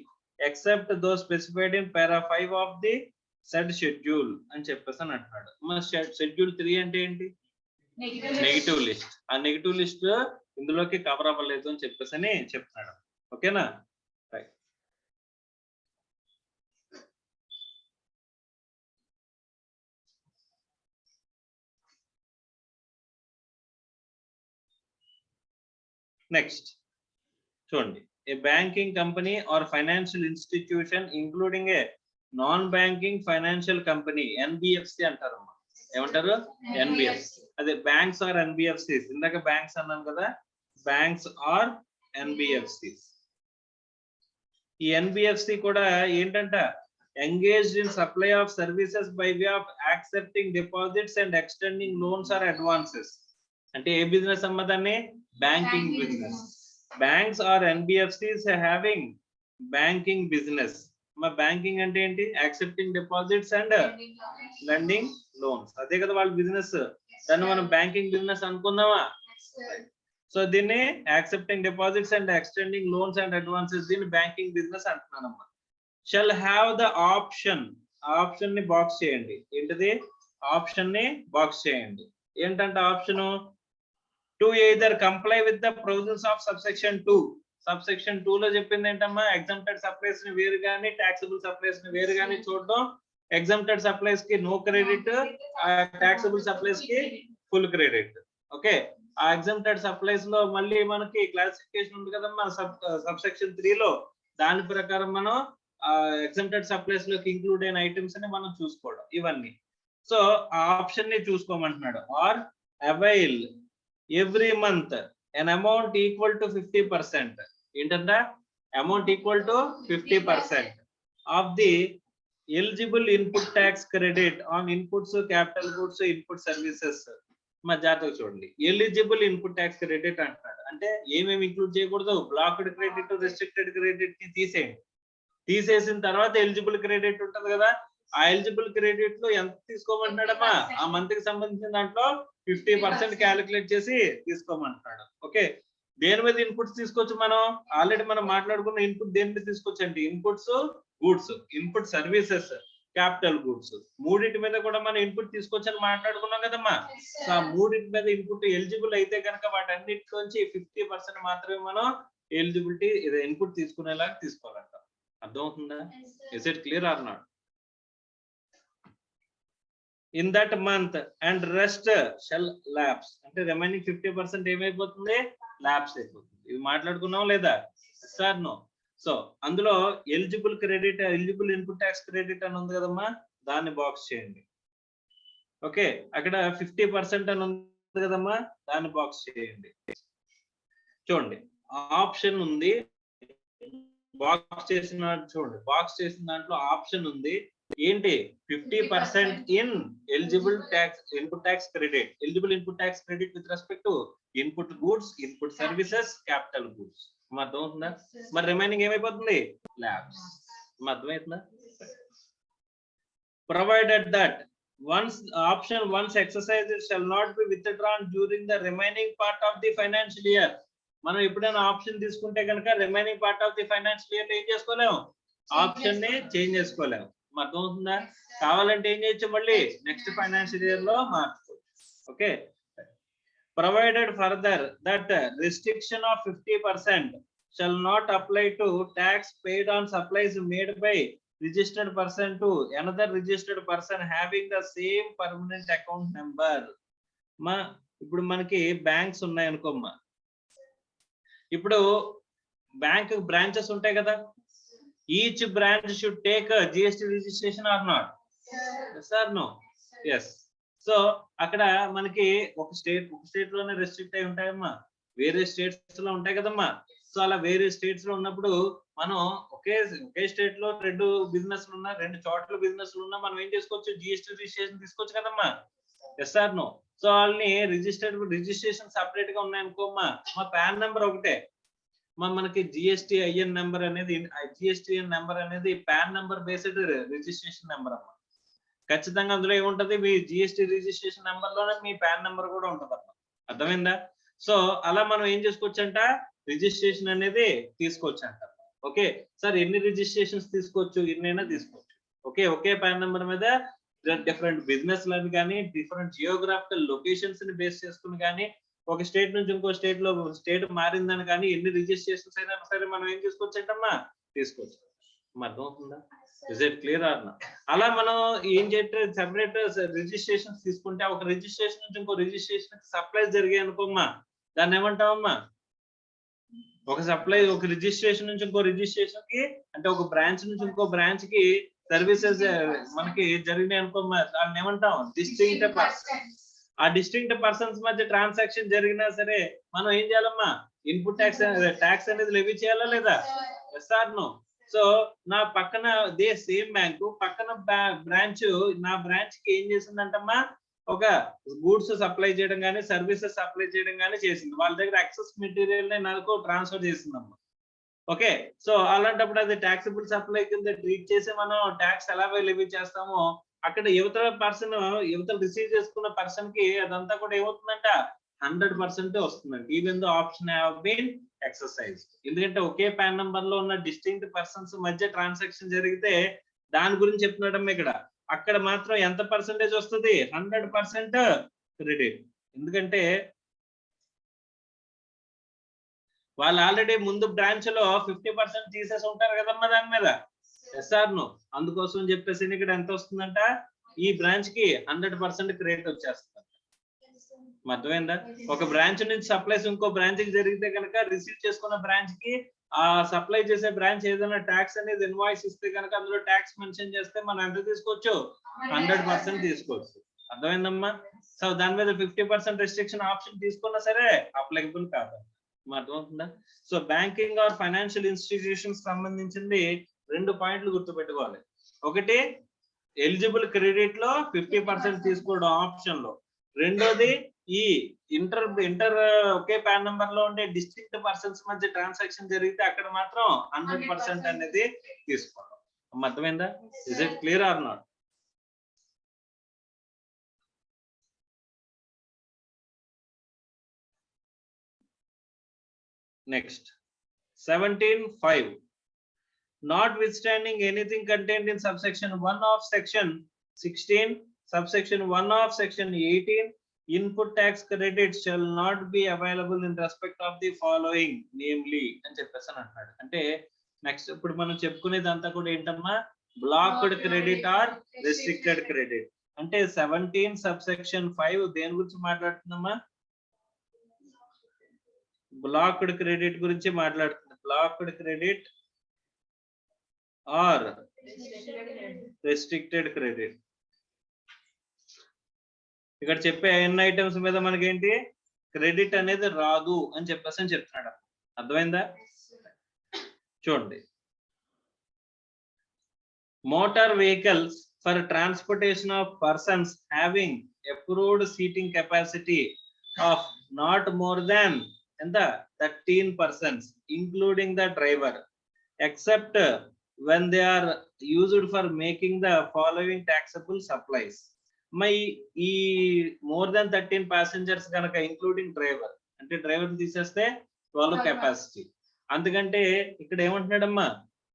except those specified in para 5 of the said schedule అని చెప్పేసి అని అంటున్నాడు. మన షెడ్యూల్ 3 అంటే ఏంటి? Negative list. ఆ నెగిటివ్ లిస్ట్ ఇందులోకి కవర్ అవ్వలేదు అని చెప్పేసి అని చెప్తున్నాడు. ఓకేనా? రైట్. నెక్స్ట్ చూడండి, a banking company or financial institution including a non banking financial company, NBFC అంటారు. ఏమంటారు? ఎన్బిఎఫ్సి. అదే బ్యాంక్స్ ఆర్ ఎన్బిఎఫ్సిస్. ఇందాక బ్యాంక్స్ అన్నాను కదా, బ్యాంక్స్ ఆర్ ఎన్బిఎఫ్సిస్. ఈ ఎన్బిఎఫ్సి కూడా ఏంటంట, engaged in supply of services by way of accepting deposits and extending loans or advances. అంటే ఏ బిజినెస్ అమ్మదాన్ని? Banking business. Banks or NBFCs having banking business. మా బ్యాంకింగ్ అంటే ఏంటి? Accepting deposits and lending loans. అదే కదా వాళ్ళ బిజినెస్. దాన్ని మనం బ్యాంకింగ్ బిజినెస్ అనుకుందామా? సో దీన్ని accepting deposits and extending loans and advances, దీన్ని బ్యాంకింగ్ బిజినెస్ అంటున్నానమ్మా. Shall have the option. Option ని బాక్స్ చేయండి. ఏంటిది? ఆప్షన్ ని బాక్స్ చేయండి. ఏంటంటే option to either comply with the provisions of subsection 2. Subsection 2 లో చెప్పింది ఏంటమ్మా? ఎగ్జంప్టెడ్ సప్లైస్ ని వేరు గాని, టాక్సబుల్ సప్లైస్ ని వేరు గాని చూడడం. ఎగ్జంప్టెడ్ సప్లైస్ కి నో క్రెడిట్, టాక్సబుల్ సప్లైస్ కి ఫుల్ క్రెడిట్. ఓకే. ఆ ఎగ్జంప్టెడ్ సప్లైస్ లో మళ్ళీ మనకి క్లాసిఫికేషన్ ఉంది కదమ్మా సబ్సెక్షన్ 3 లో. దాని ప్రకారం మనం ఎగ్జంప్టెడ్ సప్లైస్ లోకి ఇంక్లూడ్ అయిన ఐటమ్స్ ని మనం చూసుకోవడం ఇవన్నీ. సో ఆ ఆప్షన్ ని చూసుకోమంటున్నాడు. Or avail every month an amount equal to 50%. ఏంటంట? Amount equal to 50% of the eligible input tax credit on inputs, capital goods, input services. మా జాగ్రత్తగా చూడండి, ఎలిజిబుల్ ఇన్పుట్ ట్యాక్స్ క్రెడిట్ అంటున్నాడు. అంటే ఏమేమి ఇంక్లూడ్ చేయకూడదు? బ్లాక్డ్ క్రెడిట్, రెస్ట్రిక్టెడ్ క్రెడిట్ ని తీసేయండి. తీసేసిన తర్వాత ఎలిజిబుల్ క్రెడిట్ ఉంటది కదా, ఆ ఎలిజిబుల్ క్రెడిట్ లో ఎంత తీసుకోమంటున్నాడమ్మా? ఆ మంత్ కి సంబంధించిన దాంట్లో 50% క్యాలిక్యులేట్ చేసి తీసుకోమంటున్నాడు. ఓకే. దేని మీద ఇన్పుట్స్ తీసుకోవచ్చు మనం? ఆల్రెడీ మనం మాట్లాడుకున్న ఇన్పుట్ దేని మీద తీసుకోవచ్చు అంటే inputs goods, input services, capital goods. మూడింటి మీద కూడా మనం ఇన్పుట్ తీసుకోవచ్చు అని మాట్లాడుకున్నాం కదమ్మా. సో ఆ మూడింటి మీద ఇన్పుట్ ఎలిజిబుల్ అయితే కనుక వాటన్నిటిలోంచి 50% మాత్రమే మనం ఎలిజిబిలిటీ ఇన్పుట్ తీసుకునేలాగా తీసుకోవాలంట. అర్థమవుతుందా? Is it clear or not? In that month and rest shall lapse. అంటే రిమైనింగ్ 50% ఏమైపోతుంది? ల్యాబ్స్ అయిపోతుంది. ఇది మాట్లాడుకున్నాం లేదా? Sir no. సో అందులో eligible credit, eligible input tax credit అని ఉంది కదమ్మా, దాన్ని బాక్స్ చేయండి. ఓకే. అక్కడ 50% అని ఉంది కదమ్మా, దాన్ని బాక్స్ చేయండి. చూడండి ఆప్షన్ ఉంది, బాక్స్ చేసిన చూడండి, బాక్స్ చేసిన దాంట్లో ఆప్షన్ ఉంది. ఏంటి? 50% in eligible tax input tax credit. Eligible input tax credit with respect to input goods, input services, capital goods. అర్థమవుతుందా? మరి రిమైనింగ్ ఏమైపోతుంది? ల్యాబ్స్. అర్థమవుతుందా? Provided that once option once exercised shall not be withdrawn during the remaining part of the financial year. మనం ఎప్పుడైనా ఆప్షన్ తీసుకుంటే కనుక remaining part of the financial year ఏం చేసుకోలేము? ఆప్షన్ ని చేంజ్ చేసుకోలేము. అర్థమవుతుందా? కావాలంటే ఏం చేయొచ్చు? మళ్ళీ నెక్స్ట్ ఫైనాన్షియల్ ఇయర్ లో మార్చుకోవచ్చు. Okay. Provided further that restriction of 50% shall not apply to tax paid on supplies made by registered person to another registered person having the same permanent account number. ఇప్పుడు మనకి బ్యాంక్స్ ఉన్నాయి అనుకోమ్మా. ఇప్పుడు బ్యాంక్ బ్రాంచెస్ ఉంటాయి కదా, each branch should take GST registration or not? Sir no. Yes. So అక్కడ మనకి ఒక స్టేట్ లోనే రెస్ట్రిక్ట్ అయి ఉంటాయమ్మా. వేరే స్టేట్స్ లో ఉంటాయి కదమ్మా. సో అలా వేరే స్టేట్స్ లో ఉన్నప్పుడు మనం ఒకే స్టేట్ లో 2 బిజినెస్లు ఉన్నా, 2 చోట్ల బిజినెస్లు ఉన్నా మనం ఏం చేసుకోవచ్చు, జిఎస్టీ రిజిస్ట్రేషన్ తీసుకోవచ్చు కదమ్మా. Yes or no? సో వాళ్ళని రిజిస్ట్రేషన్ సపరేట్ గా ఉన్నాయనుకోమ్మా, మా పాన్ నెంబర్ ఒకటే, మనకి జిఎస్టీ ఐఎన్ నెంబర్ అనేది, జిఎస్టీఎన్ నెంబర్ అనేది PAN number based registration number అమ్మా. ఖచ్చితంగా అందులో ఏముంటది, మీ జిఎస్టీ రిజిస్ట్రేషన్ నెంబర్ లోనే మీ పాన్ నెంబర్ కూడా ఉంటది అమ్మా. అర్థమైందా? సో అలా మనం ఏం చేసుకోవచ్చంట, రిజిస్ట్రేషన్ అనేది తీసుకోవచ్చు అంట. ఓకే సార్, ఎన్ని రిజిస్ట్రేషన్స్ తీసుకోవచ్చు, ఎన్నైనా తీసుకోవచ్చు. ఓకే, ఒకే పాన్ నెంబర్ మీద డిఫరెంట్ బిజినెస్ లను కానీ, డిఫరెంట్ జియోగ్రాఫికల్ లొకేషన్స్ ని బేస్ చేసుకుని కానీ, ఒక స్టేట్ నుంచి ఇంకో స్టేట్ లో స్టేట్ మారిందని కానీ, ఎన్ని రిజిస్ట్రేషన్స్ అయినా సరే మనం ఏం చేసుకోవచ్చు అంటమ్మా, తీసుకోవచ్చు. అర్థమవుతుందా? Is it clear or not? అలా మనం ఏం చేస్తే సెపరేట్ రిజిస్ట్రేషన్స్ తీసుకుంటే, ఒక రిజిస్ట్రేషన్ నుంచి ఇంకో రిజిస్ట్రేషన్ సప్లైస్ జరిగాయి అనుకోమ్మా, దాన్ని ఏమంటామమ్మా, ఒక రిజిస్ట్రేషన్ నుంచి ఇంకో రిజిస్ట్రేషన్ కి, అంటే ఒక బ్రాంచ్ నుంచి ఇంకో బ్రాంచ్ కి సర్వీసెస్ మనకి జరిగినాయి అనుకోమ్మా, దాన్ని ఏమంటాం, డిస్టింక్ట్ పర్సన్. ఆ డిస్టింక్ట్ పర్సన్స్ మధ్య ట్రాన్సాక్షన్ జరిగినా సరే మనం ఏం చేయాలమ్మా, ఇన్పుట్ ట్యాక్స్ అనేది లెవీ చేయాలా లేదా? Yes or no? సో నా పక్కన సేమ్ బ్యాంకు పక్కన బ్రాంచ్, నా బ్రాంచ్ కి ఏం చేసిందంటమ్మా, ఒక గూడ్స్ సప్లై చేయడం కానీ, సర్వీసెస్ సప్లై చేయడం కానీ చేసింది. వాళ్ళ దగ్గర ఎక్సెస్ మెటీరియల్ నాకు ట్రాన్స్ఫర్ చేసిందమ్మా. ఓకే, సో అలాంటప్పుడు అది ట్యాక్సిబుల్ సప్లై కింద ట్రీట్ చేసి మనం ట్యాక్స్ ఎలా లెవీ చేస్తామో, అక్కడ యువతల రిసీవ్ చేసుకున్న పర్సన్ కి అదంతా కూడా ఏమవుతుందంట, 100% వస్తుందండి. Even though option have been exercise. ఎందుకంటే ఒకే పాన్ నంబర్ లో ఉన్న డిస్టింక్ట్ పర్సన్స్ మధ్య ట్రాన్సాక్షన్ జరిగితే దాని గురించి చెప్తున్నాడమ్మా ఇక్కడ. అక్కడ మాత్రం ఎంత పర్సెంటేజ్ వస్తుంది, 100% క్రెడిట్. ఎందుకంటే వాళ్ళు ఆల్రెడీ ముందు బ్రాంచ్ లో 50% తీసేసి ఉంటారు కదమ్మా దాని మీద. Yes or no? అందుకోసం చెప్పేసి ఇక్కడ ఎంత వస్తుందంట, ఈ బ్రాంచ్ కి 100% క్రెడిట్ వచ్చేస్తుంది. అర్థమైందా? ఒక బ్రాంచ్ నుంచి సప్లైస్ ఇంకో బ్రాంచ్ కి జరిగితే కనుక, రిసీవ్ చేసుకున్న బ్రాంచ్ కి ఆ సప్లై చేసే బ్రాంచ్ ఏదైనా ట్యాక్స్ అనేది ఇన్వాయిస్ ఇస్తే కనుక, అందులో ట్యాక్స్ మెన్షన్ చేస్తే మనం ఎంత తీసుకోవచ్చు, 100% తీసుకోవచ్చు. అర్థమైందమ్మా? సో దాని మీద 50% రెస్ట్రిక్షన్ ఆప్షన్ తీసుకున్నా సరే అప్లికబుల్ కాదు. అర్థమవుతుందా? So banking or financial institutions సంబంధించింది 2 పాయింట్లు గుర్తుపెట్టుకోవాలి. ఒకటి, ఎలిజిబుల్ క్రెడిట్ లో 50% తీసుకోవడం ఆప్షన్ లో. రెండోది, ఈ ఇంటర్ ఒకే పాన్ నంబర్ లో ఉండే డిస్టింక్ట్ పర్సన్స్ మధ్య ట్రాన్సాక్షన్ జరిగితే అక్కడ మాత్రం 100% అనేది తీసుకోవడం. అర్థమైందా? Is it clear or not? Next, 17(5). Notwithstanding anything contained in subsection 1 of section 16, subsection 1 of section 18, input tax credit shall not be available in respect of the following, namely అని చెప్పేసి అంటున్నాడు. అంటే నెక్స్ట్ ఇప్పుడు మనం చెప్పుకునేదంతా కూడా ఏంటమ్మా, blocked credit are restricted credit. అంటే 17 subsection 5 దేని గురించి మాట్లాడుతుందమ్మా, బ్లాక్డ్ క్రెడిట్ గురించి మాట్లాడుతుంది. Blocked credit are restricted credit. ఇక్కడ చెప్పే ఎన్ని ఐటమ్స్ మీద మనకేంటి, క్రెడిట్ అనేది రాదు అని చెప్పేసి చెప్తున్నాడు. అర్థమైందా? చూడండి, motor vehicles for transportation of persons having approved seating capacity of not more than ఎంత 13 persons including the driver, except when they are used for making the following taxable supplies. ఈ more than 13 passengers కనుక ఇంక్లూడింగ్ డ్రైవర్, అంటే డ్రైవర్ తీసేస్తే 12 కెపాసిటీ. అందుకంటే ఇక్కడ ఏమంటున్నాడమ్మా,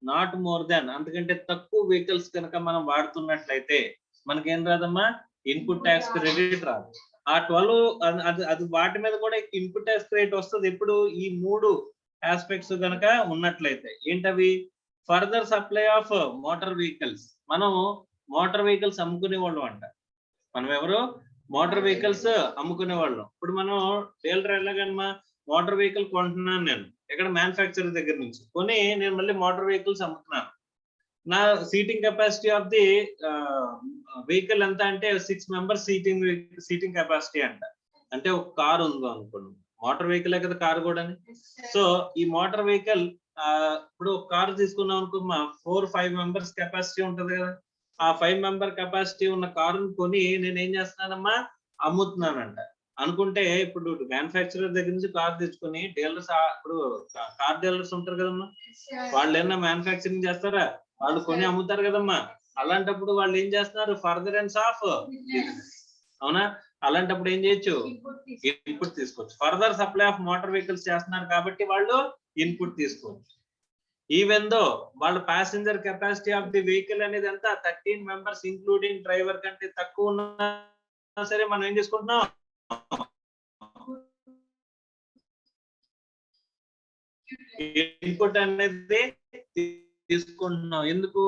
నాట్ మోర్ దాన్, అందుకంటే తక్కువ వెహికల్స్ కనుక మనం వాడుతున్నట్లయితే మనకేం రాదమ్మా, ఇన్పుట్ ట్యాక్స్ క్రెడిట్ రాదు. ఆ 12 అది వాటి మీద కూడా ఇన్పుట్ ట్యాక్స్ క్రెడిట్ వస్తుంది. ఇప్పుడు ఈ 3 ఆస్పెక్ట్స్ కనుక ఉన్నట్లయితే ఏంటవి, further supply of motor vehicles. మనం మోటార్ వెహికల్స్ అమ్ముకునే వాళ్ళం అంట. మనం ఎవరు, మోటార్ వెహికల్స్ అమ్ముకునే వాళ్ళం. ఇప్పుడు మనం డీలర్ ఎలాగమ్మా, మోటార్ వెహికల్ కొంటున్నాను నేను ఎక్కడ, మ్యానుఫ్యాక్చరర్ దగ్గర నుంచి కొని నేను మళ్ళీ మోటార్ వెహికల్స్ అమ్ముతున్నాను. నా seating capacity of the vehicle ఎంత అంటే 6 members సీటింగ్ కెపాసిటీ అంట. అంటే ఒక కార్ ఉందో అనుకోండి, మోటార్ వెహికల్ కదా కార్ కూడా. సో ఈ మోటార్ వెహికల్ ఇప్పుడు కార్ తీసుకున్నాం అనుకో, 4-5 మెంబర్స్ కెపాసిటీ ఉంటది కదా. ఆ 5 మెంబర్ కెపాసిటీ ఉన్న కారుని కొని నేను ఏం చేస్తున్నానమ్మా, అమ్ముతున్నానంట అనుకుంటే, ఇప్పుడు మ్యానుఫ్యాక్చరర్ దగ్గర నుంచి కార్ తెచ్చుకొని డీలర్స్, ఇప్పుడు కార్ డీలర్స్ ఉంటారు కదమ్మా, వాళ్ళు ఏమన్నా మ్యానుఫ్యాక్చరింగ్ చేస్తారా, వాళ్ళు కొని అమ్ముతారు కదమ్మా. అలాంటప్పుడు వాళ్ళు ఏం చేస్తున్నారు, ఫర్దరెన్స్ ఆఫ్ బిజినెస్. అవునా? అలాంటప్పుడు ఏం చేయొచ్చు, ఇన్పుట్ తీసుకోవచ్చు. Further supply of motor vehicles చేస్తున్నారు కాబట్టి వాళ్ళు ఇన్పుట్ తీసుకోవచ్చు. ఈవెన్ దో వాళ్ళ passenger capacity of the vehicle అనేది ఎంత, 13 మెంబర్స్ ఇంక్లూడింగ్ డ్రైవర్ కంటే తక్కువ ఉన్నా సరే మనం ఏం చేసుకుంటున్నాం, ఇన్పుట్ అనేది తీసుకుంటున్నాం. ఎందుకు,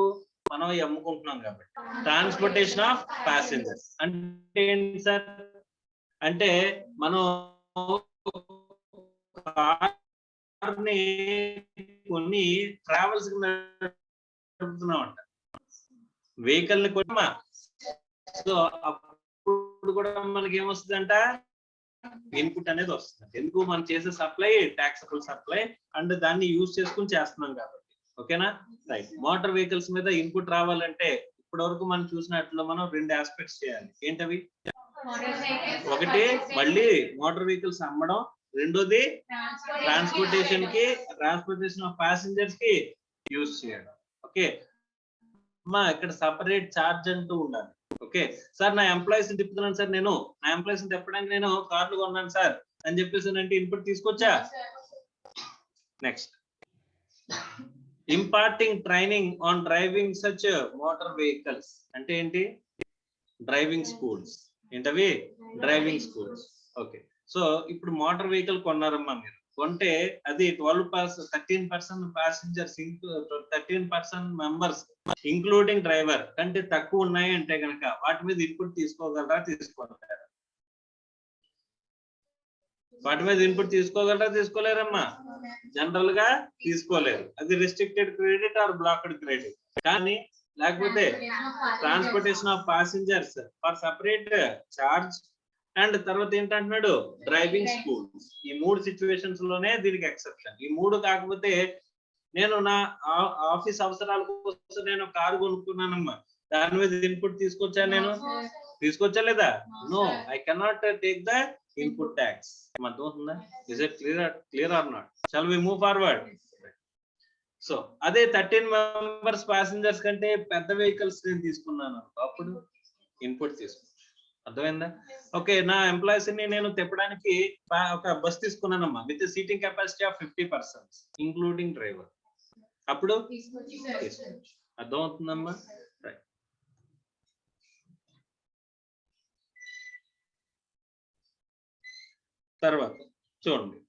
మనం అమ్ముకుంటున్నాం కాబట్టి. ట్రాన్స్పోర్టేషన్ ఆఫ్ ప్యాసింజర్స్ అంటే ఏంటి సార్, అంటే మనం కార్ని కొన్ని ట్రావెల్స్ నడుపుతున్నాం అంట, వెహికల్ ని కొన్నా. సో అప్పుడు కూడా మనకి ఏమొస్తుందంట, ఇన్పుట్ అనేది వస్తుంది. ఎందుకు, మనం చేసే సప్లై టాక్సబుల్ సప్లై అండ్ దాన్ని యూజ్ చేసుకుని చేస్తున్నాం కాబట్టి. ఓకేనా, రైట్. మోటార్ వెహికల్స్ మీద ఇన్పుట్ రావాలంటే ఇప్పటి వరకు మనం చూసినట్లు మనం 2 ఆస్పెక్ట్స్ చేయాలి. ఏంటవి, ఒకటి మళ్ళీ మోటార్ వెహికల్స్ అమ్మడం, రెండోది ట్రాన్స్పోర్టేషన్ ఆఫ్ ప్యాసింజర్స్ కి యూజ్ చేయడం. ఓకే అమ్మా, ఇక్కడ సపరేట్ చార్జ్ అంటూ ఉండాలి. ఓకే సార్, నా ఎంప్లాయీస్ తిప్పుతున్నాను సార్, నేను నా ఎంప్లాయీస్ తిప్పడానికి నేను కార్లు కొన్నాను సార్ అని చెప్పేసి అంటే ఇన్పుట్ తీసుకొచ్చా. Next, imparting training on driving such motor vehicles అంటే ఏంటి, డ్రైవింగ్ స్కూల్స్. ఏంటవి, డ్రైవింగ్ స్కూల్స్. ఓకే, సో ఇప్పుడు మోటార్ వెహికల్ కొన్నారమ్మా, మీరు కొంటే అది 13% ప్యాసింజర్స్, 13% మెంబర్స్ ఇంక్లూడింగ్ డ్రైవర్ కంటే తక్కువ ఉన్నాయి అంటే కనుక వాటి మీద ఇన్పుట్ తీసుకోగలరా, తీసుకోగలరా? వాటి మీద ఇన్పుట్ తీసుకోగలరా, తీసుకోలేరమ్మా? జనరల్ గా తీసుకోలేరు. అది restricted credit or blocked credit. కానీ లేకపోతే transportation of passengers for separate charge and తర్వాత ఏంటంటున్నాడు, డ్రైవింగ్ స్కూల్స్. ఈ 3 సిచ్యువేషన్స్ లోనే దీనికి ఎక్సెప్షన్. ఈ 3 కాకపోతే, నేను నా ఆఫీస్ అవసరాల కోసం నేను కారు కొనుక్కున్నానమ్మా, దాని మీద ఇన్పుట్ తీసుకొచ్చాను, నేను తీసుకొచ్చా లేదా? No, I cannot take the input tax. అర్థమవుతుందా? Is it clear or not? Shall we move forward? So అదే 13 మెంబర్స్ ప్యాసింజర్స్ కంటే పెద్ద వెహికల్స్ నేను తీసుకున్నాను, అప్పుడు ఇన్పుట్ తీసుకున్నాను. అర్థమైందా? ఓకే, నా ఎంప్లాయీస్ ని నేను తిప్పడానికి ఒక బస్ తీసుకున్నానమ్మా with seating capacity of 50% including driver, అప్పుడు తీసుకోవచ్చు. అర్థమవుతుందమ్మా? రైట్. తర్వాత చూడండి,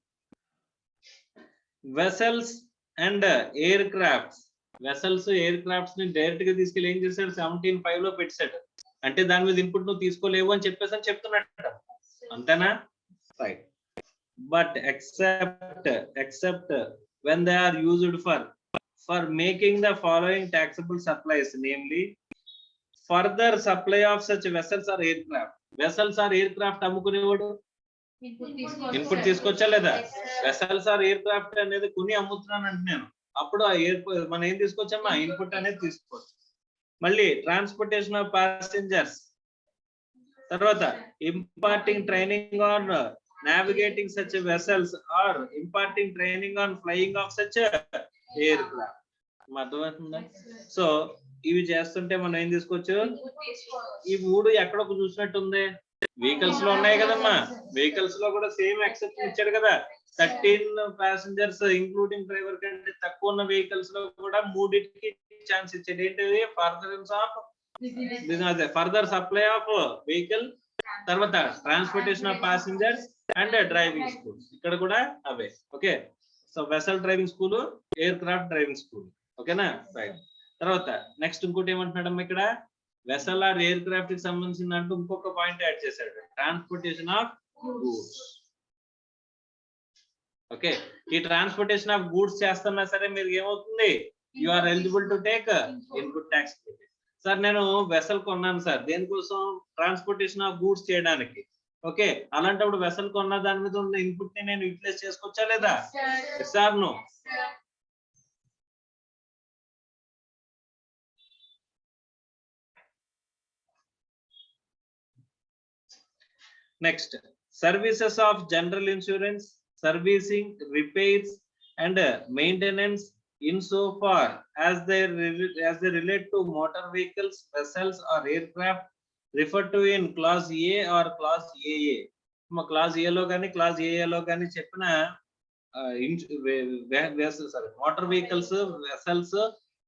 vessels and aircrafts. Vessels, aircrafts ని డైరెక్ట్ గా తీసుకెళ్ళి ఏం చేశాడు, 17(5) లో పెట్టాడు. అంటే దాని మీద ఇన్పుట్ నువ్వు తీసుకోలేవు అని చెప్పేసి అని చెప్తున్నట్టు, అంతేనా? Right. But except when they are used for making the following taxable supplies, namely further supply of such vessels or aircraft. Vessels or aircraft అమ్ముకునేవాడు ఇన్పుట్ తీసుకొచ్చా లేదా? వెసల్స్ ఆర్ ఎయిర్ క్రాఫ్ట్ అనేది కొని అమ్ముతున్నాను అంటే నేను, అప్పుడు ఆ మనం ఏం తీసుకొచ్చామా, ఇన్పుట్ అనేది తీసుకోవచ్చు. మళ్ళీ ట్రాన్స్పోర్టేషన్ ఆఫ్ ప్యాసింజర్స్, తర్వాత imparting training on navigating such vessels or imparting training on flying of such aircraft. అర్థమవుతుందా? సో ఇవి చేస్తుంటే మనం ఏం తీసుకోవచ్చు, ఈ 3 ఎక్కడొక చూసినట్టు ఉంది, వెహికల్స్ లో ఉన్నాయి కదమ్మా. వెహికల్స్ లో కూడా సేమ్ ఎక్సెప్షన్ ఇచ్చాడు కదా, 13 ప్యాసింజర్స్ ఇంక్లూడింగ్ డ్రైవర్ కంటే తక్కువ ఉన్న వెహికల్స్ లో కూడా 3కి ఛాన్స్ ఇచ్చాడు. ఏంటిది, ఫర్దర్ సప్లై ఆఫ్ వెహికల్, తర్వాత transportation of passengers and driving schools. ఇక్కడ కూడా అవే. Okay, so vessel driving school, aircraft driving school. ఓకేనా, రైట్. తర్వాత నెక్స్ట్ ఇంకోటి ఏమంటున్నాడమ్మా, ఇక్కడ వెసల్ ఆర్ ఎయిర్ క్రాఫ్ట్ కి సంబంధించిన అంటూ ఇంకొక పాయింట్ యాడ్ చేశాడు, ట్రాన్స్పోర్టేషన్ ఆఫ్ గూడ్స్. ఓకే, ఈ ట్రాన్స్పోర్టేషన్ ఆఫ్ గూడ్స్ చేస్తున్నా సరే మీరు ఏమవుతుంది, you are eligible to take input tax. Sir నేను వెసల్ కొన్నాను సార్, దేనికోసం, ట్రాన్స్పోర్టేషన్ ఆఫ్ గూడ్స్ చేయడానికి. ఓకే, అలాంటప్పుడు వెసల్ కొన్న దాని మీద ఉన్న ఇన్పుట్ ని నేను యూటిలైజ్ చేసుకోవచ్చా లేదా? Yes or no? Next, services of general insurance, servicing, repairs, and maintenance insofar as they relate to motor vehicles, vessels, or aircraft referred to in clause A or clause AA. Clause A lo gani clause AA lo gani cheppina motor vehicles, vessels,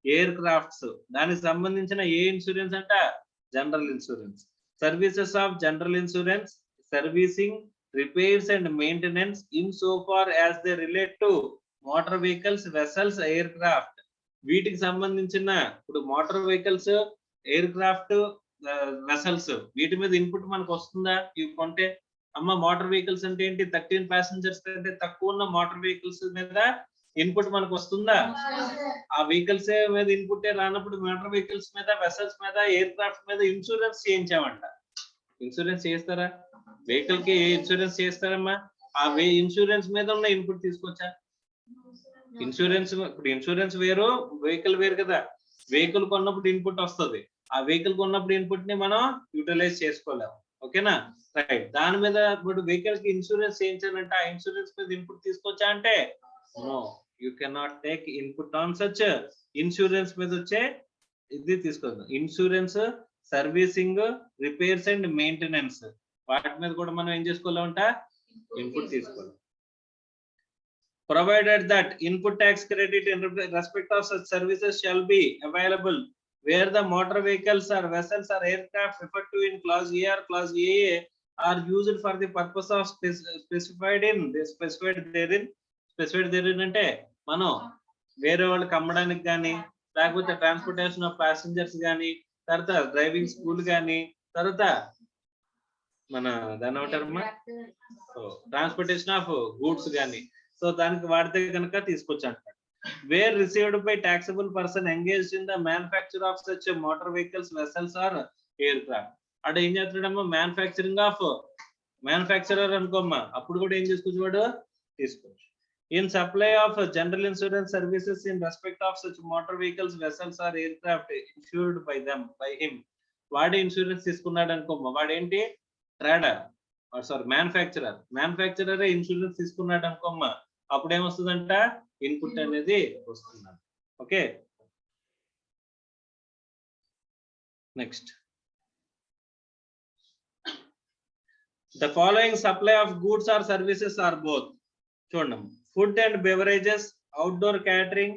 aircrafts దానికి సంబంధించిన ఏ ఇన్సూరెన్స్ అంట? General insurance. Services of general insurance, servicing, repairs, and maintenance insofar as they relate to motor vehicles, vessels, aircraft. వీటికి సంబంధించిన ఇప్పుడు motor vehicles, air craft, vessels వీటి మీద ఇన్పుట్ మనకు వస్తుందా? ఇవి కొంటే అమ్మ మోటార్ వెహికల్స్ అంటే ఏంటి? 13 ప్యాసింజర్స్ కంటే తక్కువ ఉన్న మోటార్ వెహికల్స్ మీద ఇన్పుట్ మనకు వస్తుందా? ఆ వెహికల్స్ మీద ఇన్పుట్ రానప్పుడు మోటార్ వెహికల్స్ మీద, వెసల్స్ మీద, ఎయిర్ క్రాఫ్ట్ మీద ఇన్సూరెన్స్ చేయించామంట. ఇన్సూరెన్స్ చేస్తారా? వెహికల్ కి ఇన్సూరెన్స్ చేస్తారమ్మా? ఆ ఇన్సూరెన్స్ మీద ఉన్న ఇన్పుట్ తీసుకోవచ్చా? ఇన్సూరెన్స్ ఇప్పుడు ఇన్సూరెన్స్ వేరు, వెహికల్ వేరు కదా. వెహికల్ కొన్నప్పుడు ఇన్పుట్ వస్తుంది, ఆ వెహికల్ కొన్నప్పుడు ఇన్పుట్ ని మనం యూటిలైజ్ చేసుకోలేము. ఓకేనా? రైట్. దాని మీద ఇప్పుడు వెహికల్ కి ఇన్సూరెన్స్ చేయించాలంటే ఆ ఇన్సూరెన్స్ మీద ఇన్పుట్ తీసుకోవచ్చా అంటే no, you cannot take input on such. Insurance మీద వచ్చే ఇది తీసుకోవద్దు. Insurance, servicing, repairs and maintenance వాటి మీద కూడా మనం ఏం చేసుకోవాలంట? ఇన్పుట్ తీసుకోవాలి. Provided that input tax credit in respect of such services shall be available where the motor vehicles or vessels or aircraft referred to in clause A or clause AA are used for the purpose of specified therein అంటే మనం వేరే వాళ్ళకి అమ్మడానికి కానీ, లేకపోతే ట్రాన్స్పోర్టేషన్ ఆఫ్ ప్యాసింజర్స్ కానీ, తర్వాత డ్రైవింగ్ స్కూల్ కానీ, తర్వాత మన దాని ఏమంటారమ్మా ట్రాన్స్పోర్టేషన్ ఆఫ్ గూడ్స్ కానీ, సో దానికి వాడితే కనుక తీసుకొచ్చి అంటారు. Where received by taxable person engaged in the manufacture of such motor vehicles, vessels or aircraft. అంటే ఏం చేస్తాడమ్మా? మ్యానుఫ్యాక్చరింగ్ ఆఫ్ మ్యానుఫ్యాక్చరర్ అనుకోమ్మా, అప్పుడు కూడా ఏం చేసుకోవచ్చు వాడు? తీసుకోవచ్చు. In supply of general insurance services in respect of such motor vehicles, vessels or aircraft insured by him. వాడే ఇన్సూరెన్స్ తీసుకున్నాడు అనుకోమ్మా, వాడేంటి? ట్రేడర్ సారీ మ్యానుఫ్యాక్చరర్ ఇన్సూరెన్స్ తీసుకున్నాడు అనుకోమ్మా, అప్పుడు ఏమొస్తుందంట? ఇన్పుట్ అనేది వస్తుందంట. Okay, next. The following supply of goods or services or both. చూడండి, food and beverages, outdoor catering,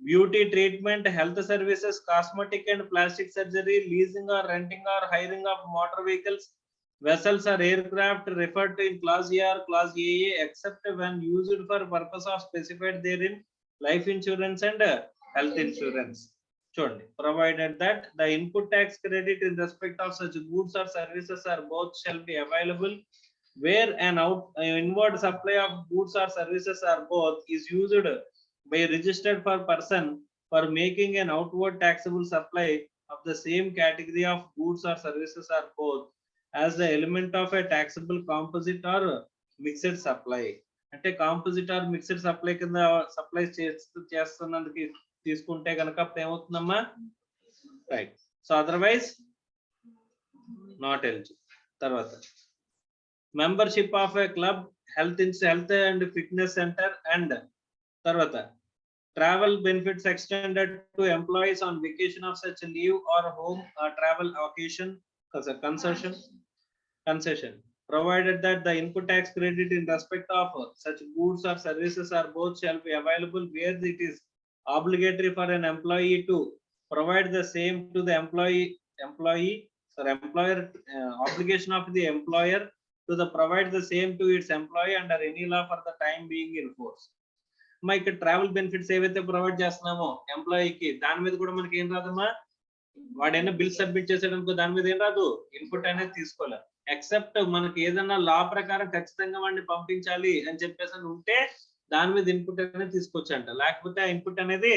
beauty treatment, health services, cosmetic and plastic surgery, leasing or renting or hiring of motor vehicles, vessels or aircraft referred to in clause A or clause AA except when used for purpose of specified therein life insurance and health insurance. Chudandi, provided that the input tax credit in respect of such goods or services or both shall be available where an inward supply of goods or services or both is used by a registered for person for making an outward taxable supply of the same category of goods or services or both as the element of a taxable composite or mixed supply. అంటే కాంపోజిట్ ఆర్ మిక్స్డ్ సప్లై కింద సప్లై చేస్తున్నందుకు తీసుకుంటే కనుక అప్పుడు ఏమవుతుందమ్మా? Right. So otherwise not eligible. తర్వాత membership of a club, health and fitness centre, and తర్వాత travel benefits extended to employees on vacation of such leave or home travel occasion concession, provided that the input tax credit in respect of such goods or services or both shall be available where it is obligatory for an employee to provide the same to the employer obligation of the employer to the provide the same to its employee under any law for the time being in force. మా ఇక్కడ ట్రావెల్ బెనిఫిట్స్ ఏవైతే ప్రొవైడ్ చేస్తున్నామో ఎంప్లాయీకి, దాని మీద కూడా మనకి ఏం రాదమ్మా? వాడైనా బిల్ సబ్మిట్ చేసేటప్పుడు దాని మీద ఏం రాదు, ఇన్పుట్ అనేది తీసుకోవాలి. ఎక్సెప్ట్ మనకి ఏదైనా లా ప్రకారం ఖచ్చితంగా వాడిని పంపించాలి అని చెప్పేసి ఉంటే దాని మీద ఇన్పుట్ అనేది తీసుకోవచ్చంట, లేకపోతే ఆ ఇన్పుట్ అనేది